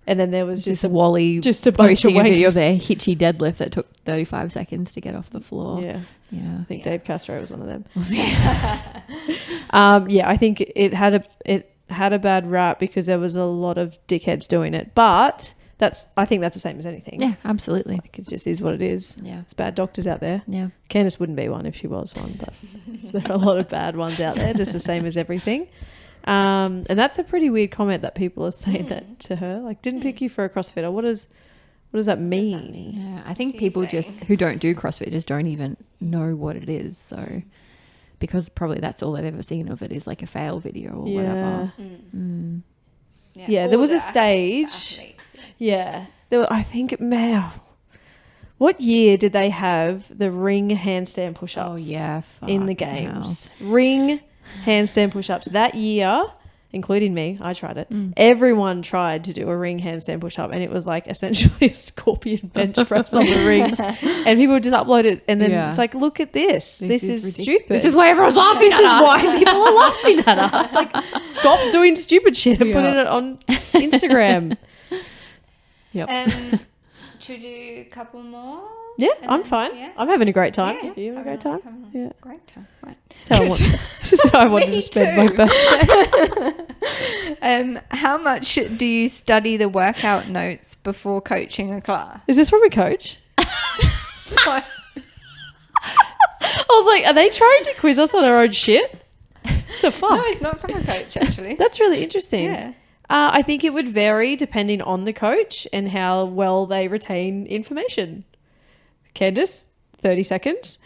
And then there was Just just a Wally just a bunch of posting a video wankers. of their hitchy deadlift that took 35 seconds to get off the floor. Yeah. Yeah. I think Dave Castro was one of them. Yeah. Yeah, I think it had a bad rap because there was a lot of dickheads doing it. But I think that's the same as anything. Yeah, absolutely. Like it just is what it is. Yeah. There's bad doctors out there. Yeah. Candace wouldn't be one if she was one, but there are a lot of bad ones out there, just the same as everything. And that's a pretty weird comment that people are saying that to her. Like, didn't pick you for a CrossFitter. What does that mean? Yeah, I think What are you people saying? just who don't do CrossFit just don't even know what it is. So because probably that's all they've ever seen of it is like a fail video or whatever. Yeah, there all was a the stage. athletes, Yeah. There were, I think, man, what year did they have the ring handstand push-ups? Oh yeah, in the fucking hell. games. Ring handstand push-ups. That year, including me, I tried it. Everyone tried to do a ring handstand push-up, and it was like essentially a scorpion bench press on the rings. And people would just upload it, and then Yeah. it's like, look at this. This is ridiculous. stupid. This is why everyone's laughing. This is why people are laughing at us. Like, stop doing stupid shit and Yeah. putting it on Instagram. Yep. Should we do a couple more? Yeah, And I'm then- fine. yeah? I'm having a great time. Yeah, You having a great time? Yeah. Great time. Right. So I want, this is how I wanted Me to spend my too. birthday. How much do you study the workout notes before coaching a class? Is this from a coach? I was like, are they trying to quiz us on our own shit? The fuck? No, it's not from a coach, actually. That's really interesting. Yeah. I think it would vary depending on the coach and how well they retain information. Candice, 30 seconds.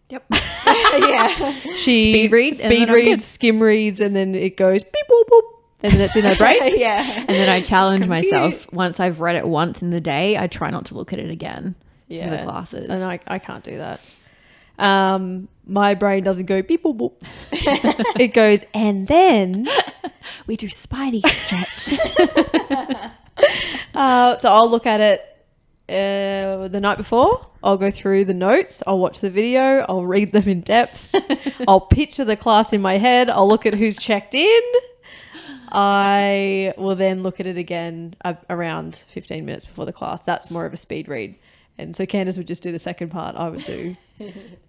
Yep. Yeah. She Speed read, and speed then I'm reads, good. skim reads, and then it goes beep boop boop, and then it's in her brain. Yeah. And then I challenge Computes. myself once I've read it once in the day. I try not to look at it again for the classes. And I can't do that. My brain doesn't go beep boop boop. It goes, and then we do Spidey stretch. so I'll look at it the night before. I'll go through the notes. I'll watch the video. I'll read them in depth. I'll picture the class in my head. I'll look at who's checked in. I will then look at it again around 15 minutes before the class. That's more of a speed read. And so Candice would just do the second part. I would do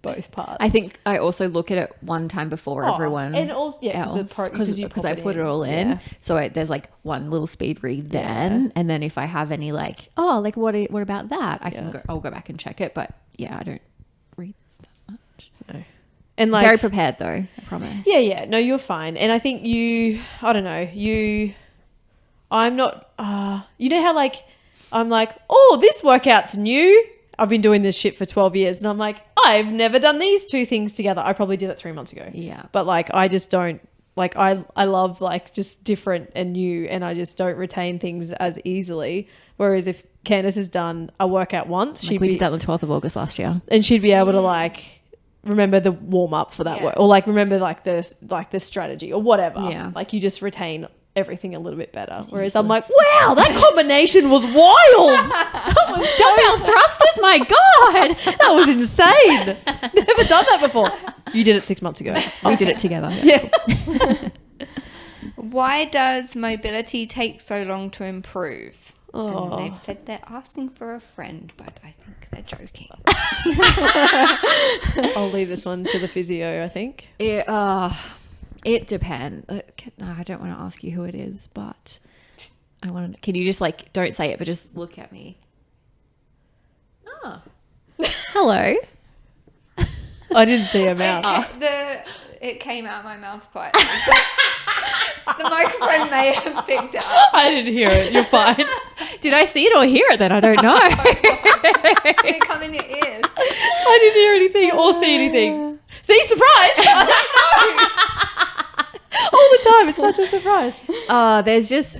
both parts. I think I also look at it one time before everyone and also else because I put it all in. Yeah. So there's like one little speed read then, and then if I have any like what about that, I can I'll go back and check it. But yeah, I don't read that much. No. And like Very prepared though, I promise. Yeah. No, you're fine. And I think I'm not, you know how like, I'm like, oh, this workout's new. I've been doing this shit for 12 years. And I'm like, I've never done these two things together. I probably did it 3 months ago. Yeah. But like, I just don't, like, I love like just different and new, and I just don't retain things as easily. Whereas if Candice has done a workout once, We did that on the 12th of August last year. and she'd be able to like remember the warm up for that Yeah. work, or like remember like the strategy or whatever. Yeah. Like you just retain everything a little bit better. Whereas I'm like, wow, that combination was wild. That was dumbbell thrusters. My God, that was insane. Never done that before. You did it 6 months ago. We did it together. Yeah. Why does mobility take so long to improve? Oh. And they've said they're asking for a friend, but I think they're joking. I'll leave this one to the physio, I think. It depends. No, I don't want to ask you who it is, but I want to. Can you just like don't say it, but just look at me? Oh, hello. I didn't see her mouth. It came out of my mouth quite. So the microphone may have picked it up. I didn't hear it. You're fine. Did I see it or hear it? Then I don't know. Did it come in your ears? I didn't hear anything or see anything. See, surprise! All the time, it's such a surprise.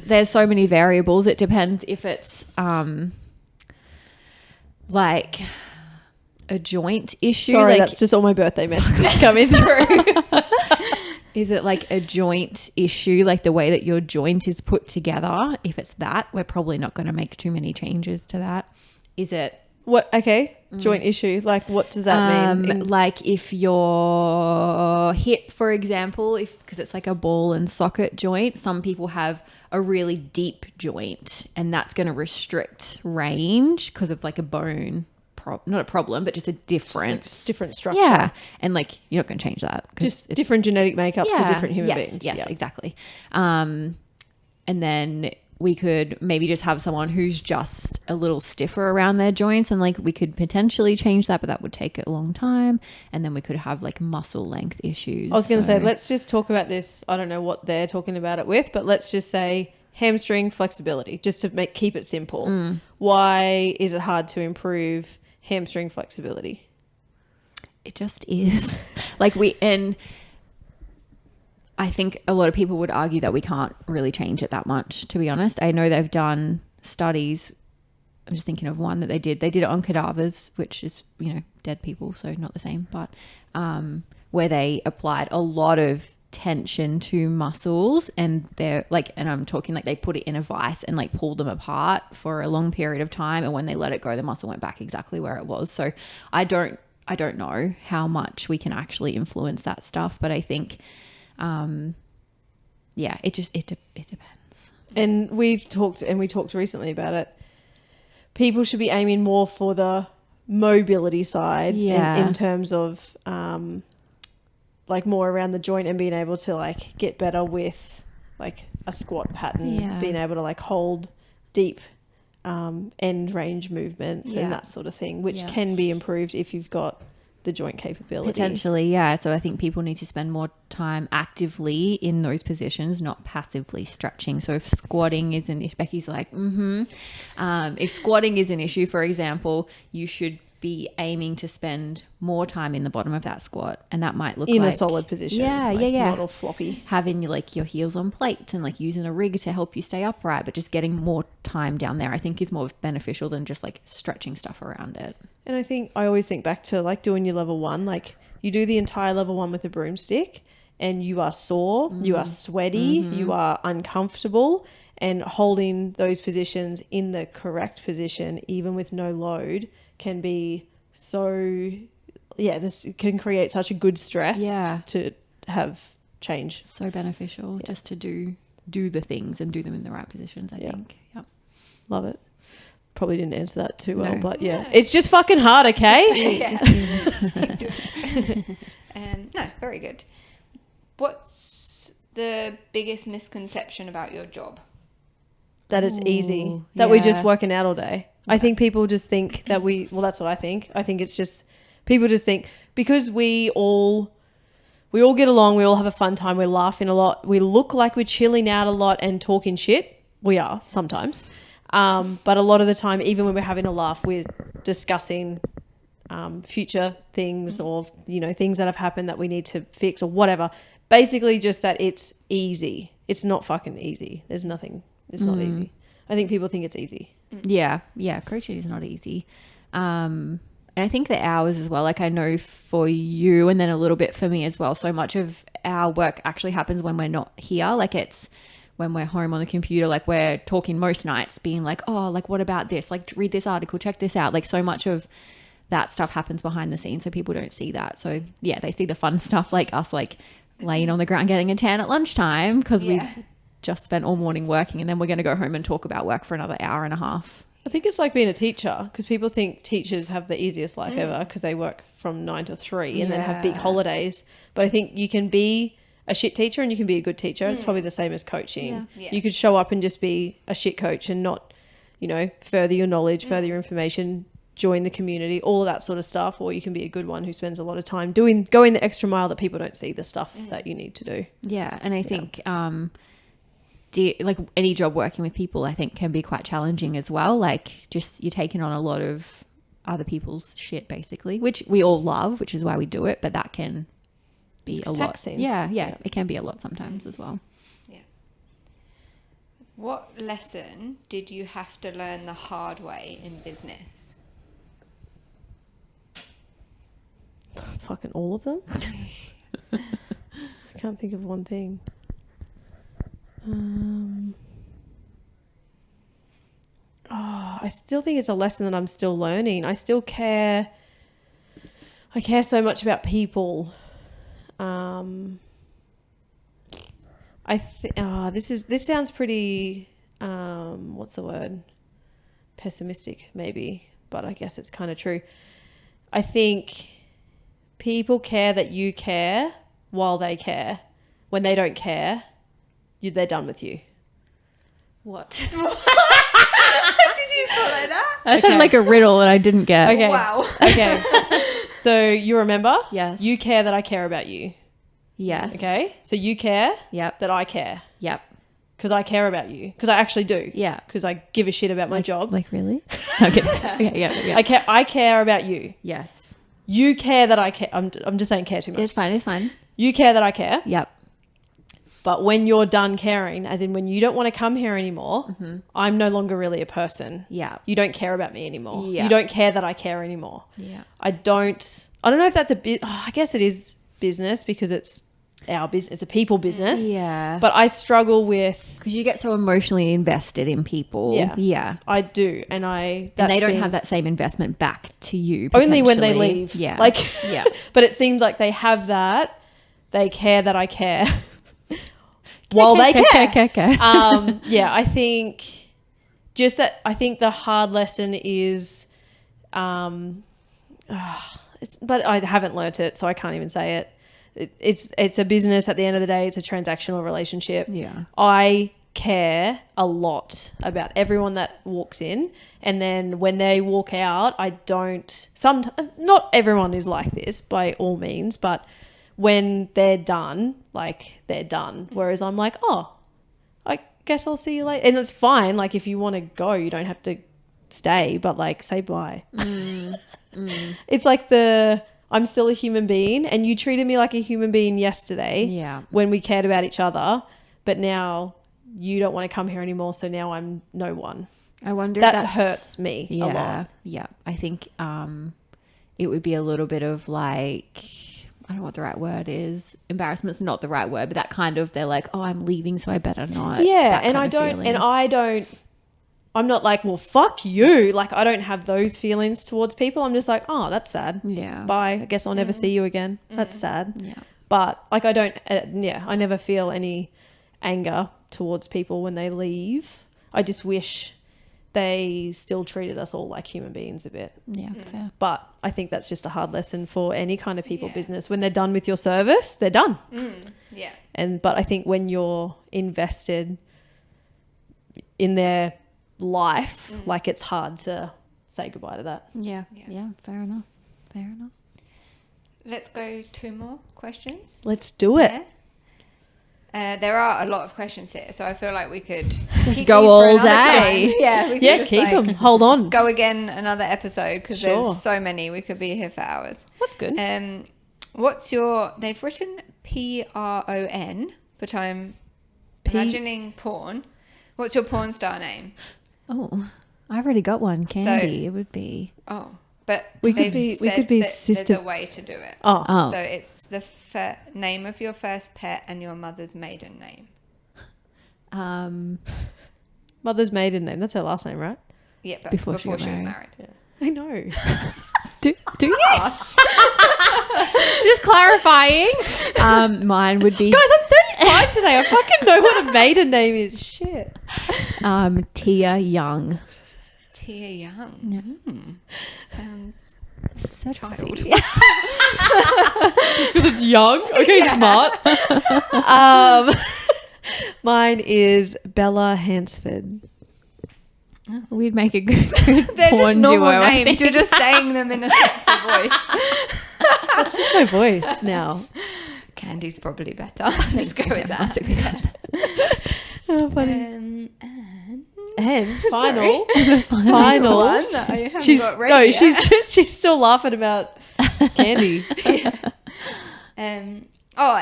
There's so many variables. It depends if it's like a joint issue. Sorry, like, that's just all my birthday messages coming through. is it like a joint issue, like the way that your joint is put together? If it's that, we're probably not going to make too many changes to that. Is it What? Okay, joint issue. Like, what does that mean? like if your hip, for example, because it's like a ball and socket joint, some people have a really deep joint, and that's going to restrict range because of like a bone. Not a problem, but just a difference. Just like different structure. Yeah, and like you're not going to change that. 'cause Just different genetic makeups for different human yes, beings. Yes, Yeah. exactly. And then we could maybe just have someone who's just a little stiffer around their joints, and like we could potentially change that, but that would take a long time. And then we could have like muscle length issues. I was going to say, let's just talk about this. I don't know what they're talking about it with, but let's just say hamstring flexibility, just to keep it simple. Why is it hard to improve hamstring flexibility? It just is. And I think a lot of people would argue that we can't really change it that much, to be honest. I know they've done studies. I'm just thinking of one that they did. They did it on cadavers, which is, dead people, so not the same, but where they applied a lot of tension to muscles, and they're and I'm talking they put it in a vice and pulled them apart for a long period of time, and when they let it go, the muscle went back exactly where it was. So I don't know how much we can actually influence that stuff, but I think it depends. And we talked recently about it. People should be aiming more for the mobility side, in terms of more around the joint and being able to get better with a squat pattern, being able to hold deep end range movements and that sort of thing, which can be improved if you've got the joint capability. Potentially, yeah. So I think people need to spend more time actively in those positions, not passively stretching. So if squatting is Becky's if squatting is an issue, for example, you should be aiming to spend more time in the bottom of that squat, and that might look in a solid position. Not all floppy. Having your heels on plates and using a rig to help you stay upright, but just getting more time down there, I think, is more beneficial than just stretching stuff around it. And I think I always think back to doing your level 1, you do the entire level 1 with a broomstick, and you are sore, you are sweaty, you are uncomfortable, and holding those positions in the correct position, even with no load, can be this can create such a good stress to have change. So beneficial just to do the things and do them in the right positions, I think. Yep. Love it. Probably didn't answer that too well, but it's just fucking hard, okay? No, very good. What's the biggest misconception about your job? That it's easy. That we're just working out all day. I think people just think that that's what I think. I think it's just, people just think because we all get along, we all have a fun time, we're laughing a lot, we look like we're chilling out a lot and talking shit. We are sometimes. But a lot of the time, even when we're having a laugh, we're discussing future things or, things that have happened that we need to fix or whatever. Basically just that it's easy. It's not fucking easy. There's nothing. It's not easy. I think people think it's easy. Yeah. Coaching is not easy. And I think the hours as well, I know for you and then a little bit for me as well, so much of our work actually happens when we're not here. It's when we're home on the computer, we're talking most nights being what about this? Read this article, check this out. So much of that stuff happens behind the scenes, so people don't see that. So yeah, they see the fun stuff us laying on the ground getting a tan at lunchtime because we just spent all morning working, and then we're going to go home and talk about work for another hour and a half. I think it's like being a teacher, because people think teachers have the easiest life ever because they work from 9 to 3 and then have big holidays. But I think you can be a shit teacher and you can be a good teacher. It's probably the same as coaching. Yeah. You could show up and just be a shit coach and not, further your knowledge, further your information, join the community, all of that sort of stuff. Or you can be a good one who spends a lot of time going the extra mile that people don't see the stuff that you need to do. Yeah. And I think, any job working with people, I think can be quite challenging as well. Just you're taking on a lot of other people's shit basically, which we all love, which is why we do it, but that can be it's a taxing. lot. Yeah, it can be a lot sometimes as well. Yeah. What lesson did you have to learn the hard way in business? Fucking all of them. I can't think of one thing. I still think it's a lesson that I'm still learning. I still care. I care so much about people. This sounds pretty, what's the word? Pessimistic maybe, but I guess it's kind of true. I think people care that you care while they care. When they don't care, they're done with you. What? Did you follow that? That sounded like a riddle that I didn't get. Okay. Wow. Okay. So you remember? Yes. You care that I care about you. Yeah. Okay. So you care Yep. that I care. Yep. because I care about you, because I actually do. Yeah. Because I give a shit about my job. Like really? Okay. Yeah. I care about you. Yes. You care that I care. I'm just saying care too much. It's fine. You care that I care. Yep. But when you're done caring, as in when you don't want to come here anymore, I'm no longer really a person. Yeah. You don't care about me anymore. Yeah. You don't care that I care anymore. Yeah. I don't know if that's a bit, I guess it is business because it's our business. It's a people business. Yeah. But I struggle with, Because you get so emotionally invested in people. Yeah. Yeah. I do. And And they don't have that same investment back to you. only when they potentially. leave. Yeah. Like, yeah. but it seems like they have that. They care that I care while they care. Okay. Yeah, I think just that. I think the hard lesson is, but I haven't learnt it, so I can't even say it. It's a business at the end of the day. It's a transactional relationship. Yeah. I care a lot about everyone that walks in, and then when they walk out, I don't. Not everyone is like this by all means, but when they're done, like they're done. Whereas I'm like, oh, I guess I'll see you later. And it's fine. Like if you want to go, you don't have to stay, but like say bye. It's like I'm still a human being and you treated me like a human being yesterday Yeah. when we cared about each other, but now you don't want to come here anymore. So now I'm no one. I wonder if That that's, hurts me a lot. Yeah. I think it would be a little bit of like, I don't know what the right word is. Embarrassment's not the right word, but that kind of, they're like, oh, I'm leaving, so I better not. Yeah. That And kind of feeling. I'm not like, well, fuck you. Like, I don't have those feelings towards people. I'm just like, oh, that's sad. Yeah. Bye. I guess I'll never see you again. That's sad. Yeah. But like, I don't, I never feel any anger towards people when they leave. I just wish they still treated us all like human beings a bit. Yeah. Fair. But I think that's just a hard lesson for any kind of people Yeah. business. When they're done with your service, they're done. Yeah. But I think when you're invested in their life, like it's hard to say goodbye to that. Yeah. Yeah. Yeah. Fair enough. Let's go 2 more questions. Let's do it. Yeah. There are a lot of questions here, so I feel like we could Just keep go these for all another day. time. Yeah, we could Yeah, just, keep like, them. Hold on. Go again another episode because Sure. there's so many. We could be here for hours. That's good. What's your? They've written PRON, but I'm imagining porn. What's your porn star name? Oh, I've already got one. Candy. It would be. Oh, but We could they've be- we said could be that sister- There's a way to do it. Oh, Oh. So it's the name of your first pet and your mother's maiden name. mother's maiden name. That's her last name, right? Yeah, but Before before, she she was got married. I know. Do you? Just clarifying. Mine would be Guys, I'm 35 today. I fucking know what a maiden name is. Shit. Tia Young. Tia Young. Yeah. Sounds Sexy. child. Just because it's young. Okay, smart. Mine is Bella Hansford. We'd make a good They're just porn normal duo. I names. think. You're just saying them in a sexy voice. That's just my voice now. Candy's probably better. Let's go with that. Oh, funny. And final. Final one that I haven't She's got ready yet. she's still laughing about Candy.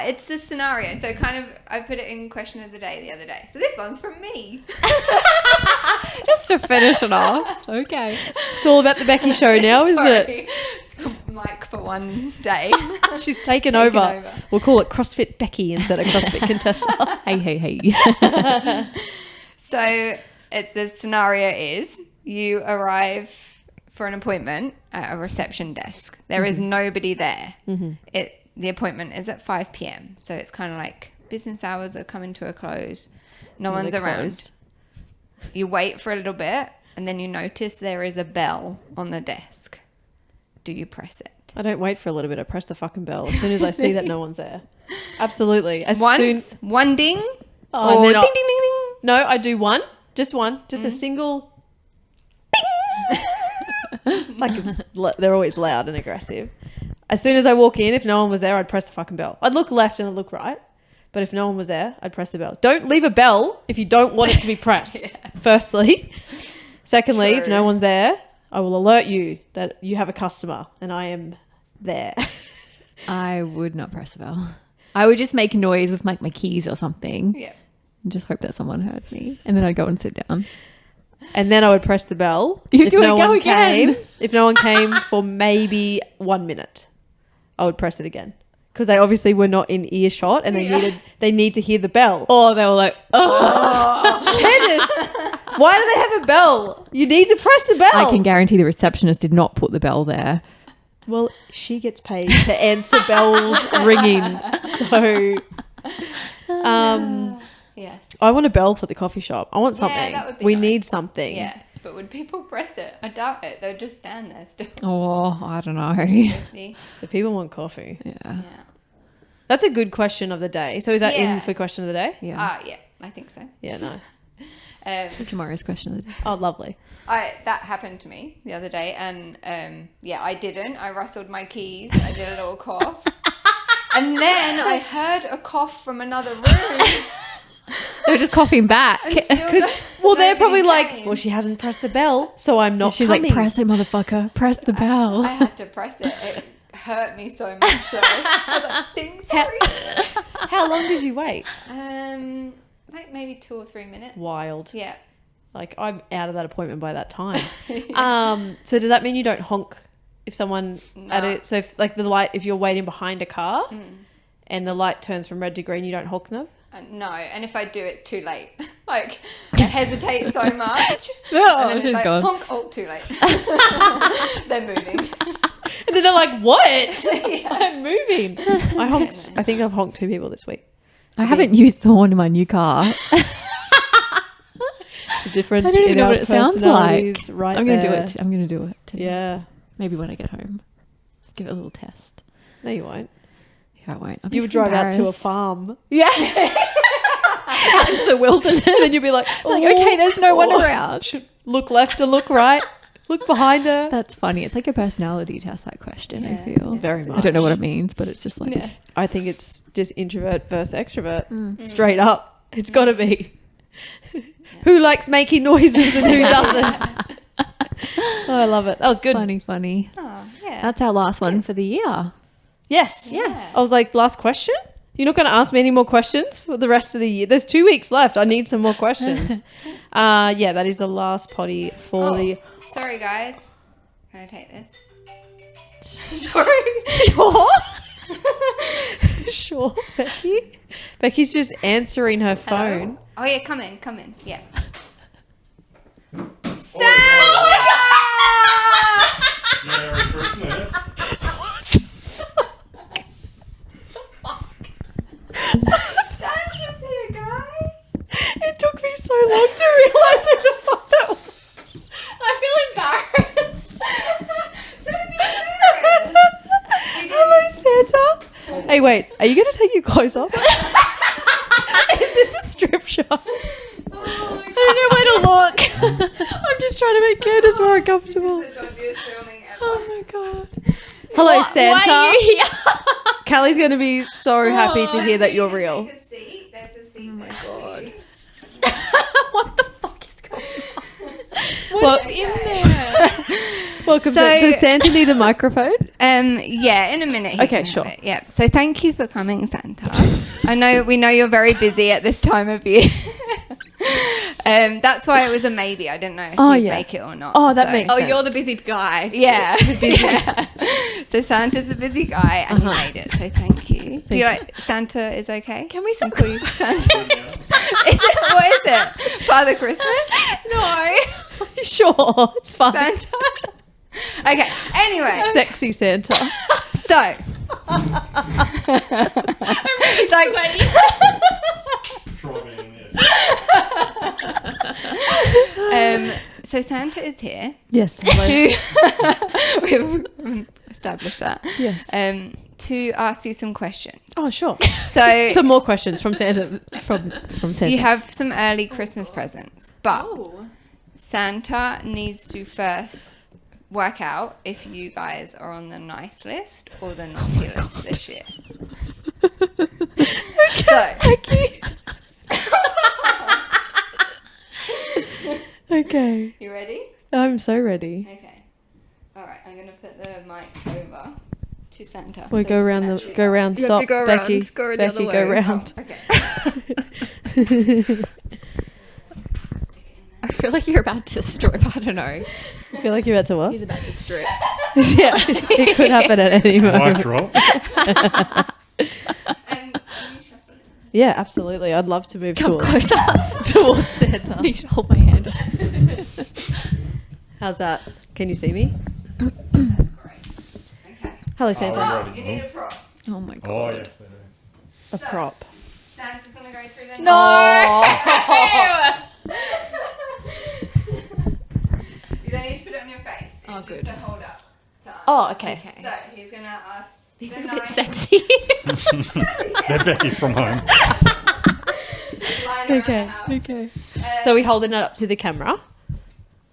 It's the scenario. So kind of, I put it in question of the day the other day. So this one's from me. Just to finish it off. Okay. It's all about the Becky show now, isn't it? Sorry. Mike for one day. She's taken Taken over. over. We'll call it CrossFit Becky instead of CrossFit Contessa. Hey. So the scenario is you arrive for an appointment at a reception desk. There is nobody there. The appointment is at 5 p.m. So it's kind of like business hours are coming to a close. No one's they're around. closed. You wait for a little bit and then you notice there is a bell on the desk. Do you press it? I don't wait for a little bit. I press the fucking bell as soon as I see that no one's there. Absolutely. As Once, soon. one ding, Oh, and or then ding, I'll- ding, ding, ding. No, I do one. Just a single. Bing! Like they're always loud and aggressive. As soon as I walk in, if no one was there, I'd press the fucking bell. I'd look left and I'd look right, But if no one was there, I'd press the bell. Don't leave a bell if you don't want it to be pressed. Firstly. Secondly, if no one's there, I will alert you that you have a customer and I am there. I would not press the bell. I would just make noise with like my keys or something. Yeah. And just hope that someone heard me. And then I'd go and sit down. And then I would press the bell You do it, go again. If no one came for maybe 1 minute, I would press it again. Because they obviously were not in earshot and they need to hear the bell. Or they were like, oh. Candace, why do they have a bell? You need to press the bell. I can guarantee the receptionist did not put the bell there. Well, she gets paid to answer bells ringing. So, Yes. I want a bell for the coffee shop. I want something. that would be we nice. need something. Yeah. But would people press it? I doubt it. They'll just stand there still. Oh, I don't know. Fifty. The people want coffee. Yeah. Yeah. That's a good question of the day. So is that Yeah. in for question of the day? Yeah. Yeah, I think so. Yeah, nice. Tomorrow's question of the day. Oh, lovely. That happened to me the other day, and I didn't. I rustled my keys. I did a little cough, and then I heard a cough from another room. They were just coughing back. Because they're probably like, came. well, she hasn't pressed the bell, so I'm not. She's coming. like, press it, motherfucker. Press the bell. I had to press it. It hurt me so much. So I was like, "Ding, sorry." How long did you wait? Like maybe 2 or 3 minutes. Wild. Yeah. Like I'm out of that appointment by that time. So does that mean you don't honk if someone at it? So if like the light, if you're waiting behind a car and the light turns from red to green, you don't honk them? No, and if I do, it's too late. Like I hesitate so much, Oh, and then she's it's like, gone. honk, oh, too late. They're moving. And then they're like, what? Yeah. I'm moving. I honked. I think I've honked 2 people this week. I haven't used the horn in my new car. The difference I don't even in know our what it sounds like. personalities right I'm going to do there. it. I'm going to do it today. Yeah. Maybe when I get home. Just give it a little test. No, you won't. Yeah, I won't. I'll be You would so drive out to a embarrassed. farm. Yeah. Out into the wilderness. And then you'd be like, Like, okay, there's no one around. Should look left and look right. Look behind her. That's funny. It's like a personality test, that question, I Yeah. feel. Very much. I don't know what it means, but it's just like, Yeah. I think it's just introvert versus extrovert. Straight up. It's got to be. Who likes making noises and who doesn't? Oh, I love it. That was good. funny. Oh, yeah. That's our last one for the year. Yes. Yeah. I was like, last question? You're not going to ask me any more questions for the rest of the year? There's 2 weeks left. I need some more questions. Yeah, that is the last potty for the... Sorry, guys. Can I take this? Sorry. Sure. Sure, Becky. Becky's just answering her phone. Oh yeah, come in. Yeah. Merry Christmas. Santa's here, guys. It took me so long to realise who the fuck that was. I feel embarrassed. Don't be embarrassed. Hello, Santa. Hey, wait. Are you going to take your clothes off? Is this a strip shop? I don't know where to look. I'm just trying to make Candace more uncomfortable. The dodgiest filming ever. Oh my god. Hello, Santa. Why are you here? Callie's going to be so happy to hear that you're real. Take a seat. There's a seat there for you. What the fuck is going on? Well, in there? welcome. So- Does Santa need a microphone? Yeah, in a minute. he Okay, can have sure. it. Yeah. So thank you for coming, Santa. We know you're very busy at this time of year. That's why it was a maybe. I didn't know if you'd yeah. make it or not. Oh, that makes Oh, sense. you're the busy guy. Yeah. Yeah. So Santa's the busy guy, and he made it. So thank you. Do you like Santa is okay? Can we stop? Call you Santa? What is it? Father Christmas? No. Sure, it's fine. Santa? Okay. Anyway, Sexy Santa. so Try being this. so Santa is here Yes. to we've established that. Yes. To ask you some questions. Oh, sure. So Some more questions from Santa. From Santa. you have some early Christmas presents, but Oh. Santa needs to first work out if you guys are on the nice list or the naughty list this year. So Okay. so ready. Okay. All right. I'm gonna put the mic over to Santa. We so go you around can the actually go ask. round. You have Stop, to go Becky. around. Go the Becky, other go way. round. Oh, okay. Stick it in I feel like you're about to strip. I don't know. I feel like you're about to what? He's about to strip. Yeah, it could happen at any Mic moment. drop. there. Can you shuffle it? Yeah, absolutely. I'd love to move Come towards closer. towards Santa. You should hold my hand. How's that? Can you see me? That's great. Okay. Hello, Oh, Santa. I'm Oh, ready. you need a prop. Oh my god. Oh, yes, they do. A prop. Santa's gonna go through the. You don't need to put it on your face. It's Oh, just good. to hold up. To us. Oh, okay. Okay. So he's gonna ask. These the are a bit nice- sexy. They're Becky's from home. line around the Okay. house. Okay. Uh, So we holding it up to the camera.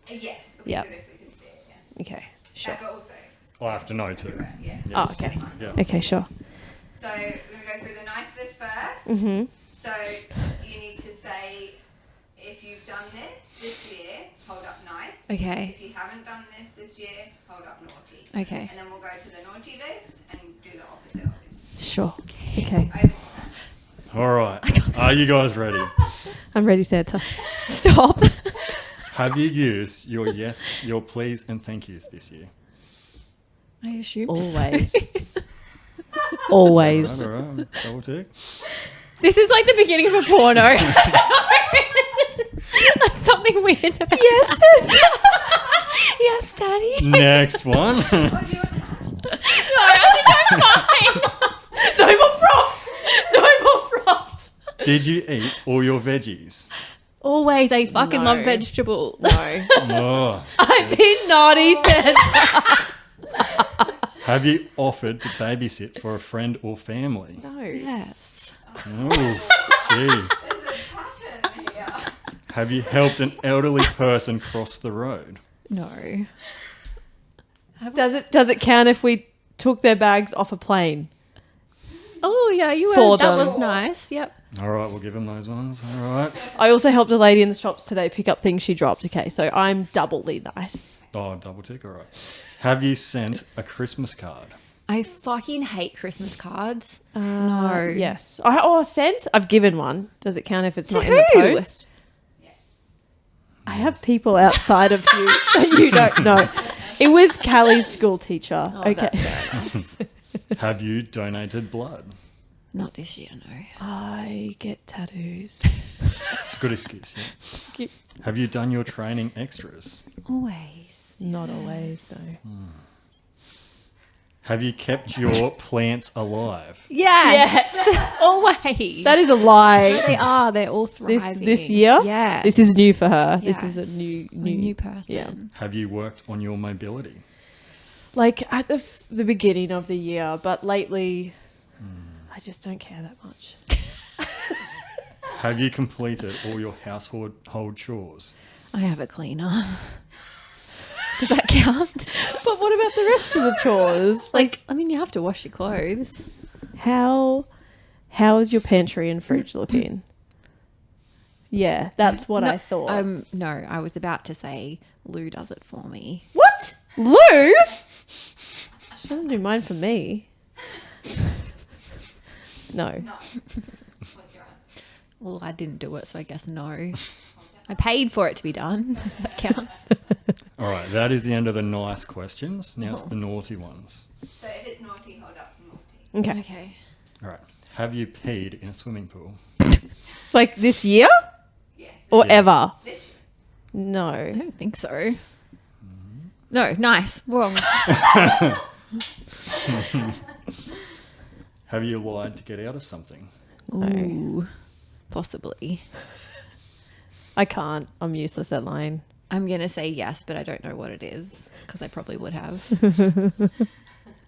Yeah. It'd be Yep. good if we could see it. Yeah. Okay. Sure. But also. I have to know too. Yeah. Oh, Yes. okay. Yeah. Okay, sure. So we're gonna go through the nice list first. Mhm. So you need to say if you've done this year, hold up nice. Okay. If you haven't done this year, hold up naughty. Okay. And then we'll go to the naughty list and do the opposite, obviously. Sure. Okay. Over to Sam. All right. Are you guys ready? I'm ready, Santa. Stop. Have you used your yes, your please, and thank yous this year? I assume so. Always. Always. All right. Double tick. This is like the beginning of a porno. Like something weird about Yes. Yes, Daddy. Next one. Oh, do you want that? No, I think I'm fine. No more props. No more props. Did you eat all your veggies? Always, I fucking No. love vegetable. No. Oh. I've been naughty, Santa. Have you offered to babysit for a friend or family? No. Yes. Oh, jeez. There's a pattern here. Have you helped an elderly person cross the road? No. Does it count if we took their bags off a plane? Oh yeah, you were. For That them. was nice. Yep. All right, we'll give him those ones. All right. I also helped a lady in the shops today pick up things she dropped. Okay, so I'm doubly nice. Oh, double tick. All right. Have you sent a Christmas card? I fucking hate Christmas cards. No. Yes. Sent. I've given one. Does it count if it's To not in the who? post? I have people outside of you that you don't know. It was Callie's school teacher. Oh, okay. that's fair enough. Have you donated blood? Not this year, no. I get tattoos. It's a good excuse. Yeah. you. Have you done your training extras? Always. Not always, though. Have you kept your plants alive? Yes. Always. That is a lie. They are. They're all This thriving. this year. Yeah. This is new for her. This is a Yes. new A new person. Yeah. Have you worked on your mobility? Like at the beginning of the year, but lately, I just don't care that much. Have you completed all your household chores? I have a cleaner. Does that count? But what about the rest of the chores? Like, I mean, you have to wash your clothes. How is your pantry and fridge looking? Yeah, that's what I thought. No, I was about to say Lou does it for me. What? Lou? She doesn't do mine for me. No. No. What's your answer? Well, I didn't do it, so I guess no. I paid for it to be done. That counts. All right, that is the end of the nice questions. Now it's the naughty ones. So if it's naughty, hold up naughty. Okay. Okay. All right. Have you peed in a swimming pool? Like this year Yes. or Yes. ever? This year. I No. don't think so. No, nice. Wrong. Have you lied to get out of something? Ooh, possibly. I can't. I'm useless at lying. I'm going to say yes, but I don't know what it is because I probably would have.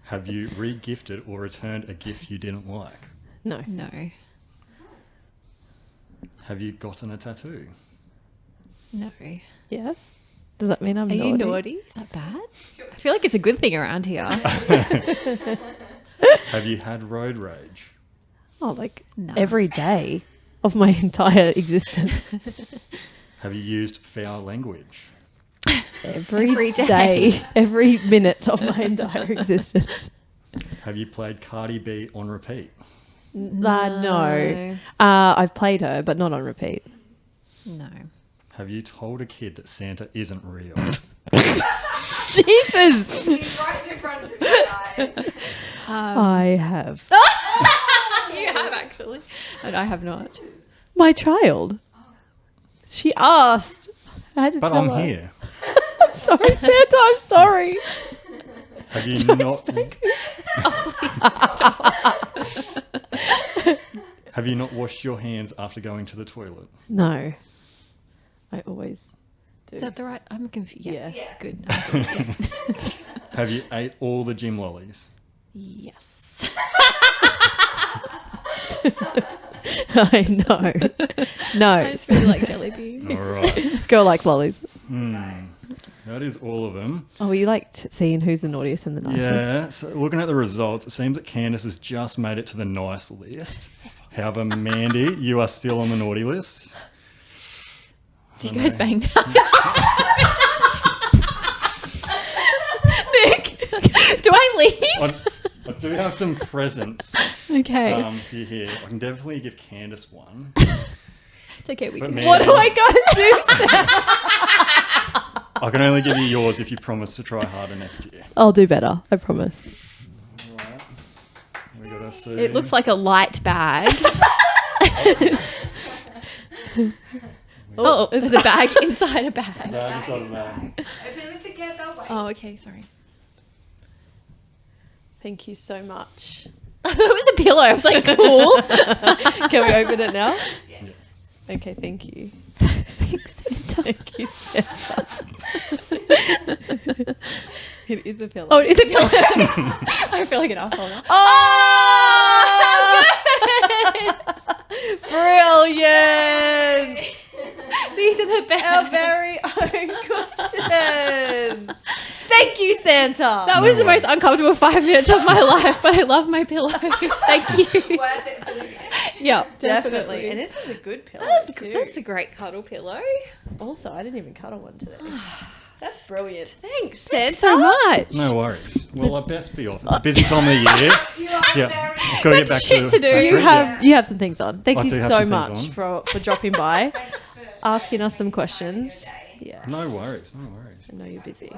Have you re-gifted or returned a gift you didn't like? No. No. Have you gotten a tattoo? No. Yes? Does that mean I'm Are naughty? you naughty? Is that bad? I feel like it's a good thing around here. Have you had road rage? Oh, like No. every day of my entire existence. Have you used foul language? every day, every minute of my entire existence. Have you played Cardi B on repeat? No. I've played her, but not on repeat. No. Have you told a kid that Santa isn't real? Jesus! He's right in front of you guys. I have. You have actually. And I have not. My child. She asked. I had to But tell I'm her. here. I'm sorry, Santa. I'm sorry. Have you not? Have you not washed your hands after going to the toilet? No. I always do. Is that the right? I'm confused. Yeah. Yeah. Good. Have you ate all the gym lollies? Yes. I know. No. I just really like jelly beans. All right. Girl likes lollies. That is all of them. Oh, you liked seeing who's the naughtiest and the nicest. Yeah, so looking at the results, it seems that Candace has just made it to the nice list. However, Mandy, you are still on the naughty list. Do you guys bang now? Nick, do I leave? I do have some presents Okay. for you here. I can definitely give Candace one. It's okay. We But can. Mandy, What do I gotta do, Sam? I can only give you yours if you promise to try harder next year. I'll do better. I promise. Right. We gotta see. It looks like a light bag. Oh, is it a bag inside a bag? Bag inside the bag. Open them together. Wait. Oh, okay. Sorry. Thank you so much. I thought it was a pillow. I was like, cool. Can we open it now? Yes. Okay, thank you. Thanks, Santa. Thank you, Santa. It is a pillow. Oh, it is a pillow. I feel like an asshole now. Brilliant! These are the best. Our very own cushions. Thank you, Santa. That was the most uncomfortable 5 minutes of my life, but I love my pillow. Thank you. Worth it for the gift. Yeah, Definitely. And this is a good pillow too. That's a great cuddle pillow. Also, I didn't even cuddle one today. That's brilliant. Thanks, Thanks Santa. so much. No worries. Well, I best be off. It's a busy time of the year. You are Yeah. very. I've got to get back shit to to do. factory. You Yeah. have some things on. Thank I you do have so some much things for dropping by, Thanks for asking us some making questions. time of your day. Yeah, No worries. No worries. I know you're busy.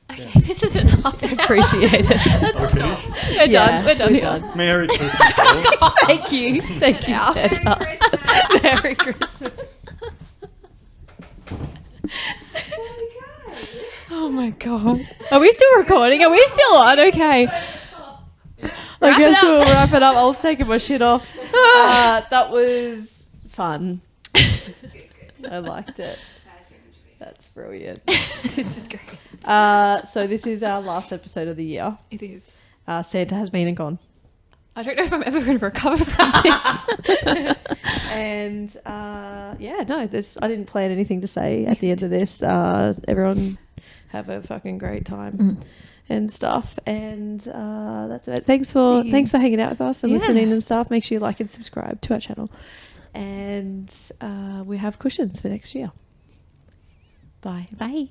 Okay, this is enough. Appreciate it. Are we finished? We're Yeah, done. We're done. we're here. done. Merry Christmas, all. Thank you. Thank you, out. Merry Santa. Christmas. Merry Christmas. Oh my god. Are we still recording? Are we still on? Okay. I guess it up. we'll wrap it up. I was taking my shit off. That was fun. I liked it. That's brilliant. This is great. So this is our last episode of the year. It is. Santa has been and gone. I don't know if I'm ever going to recover from this. And yeah, no, I didn't plan anything to say at the end of this. Everyone have a fucking great time and stuff. And that's it. Thanks for hanging out with us and Yeah. listening and stuff. Make sure you like and subscribe to our channel. And we have cushions for next year. Bye. Bye.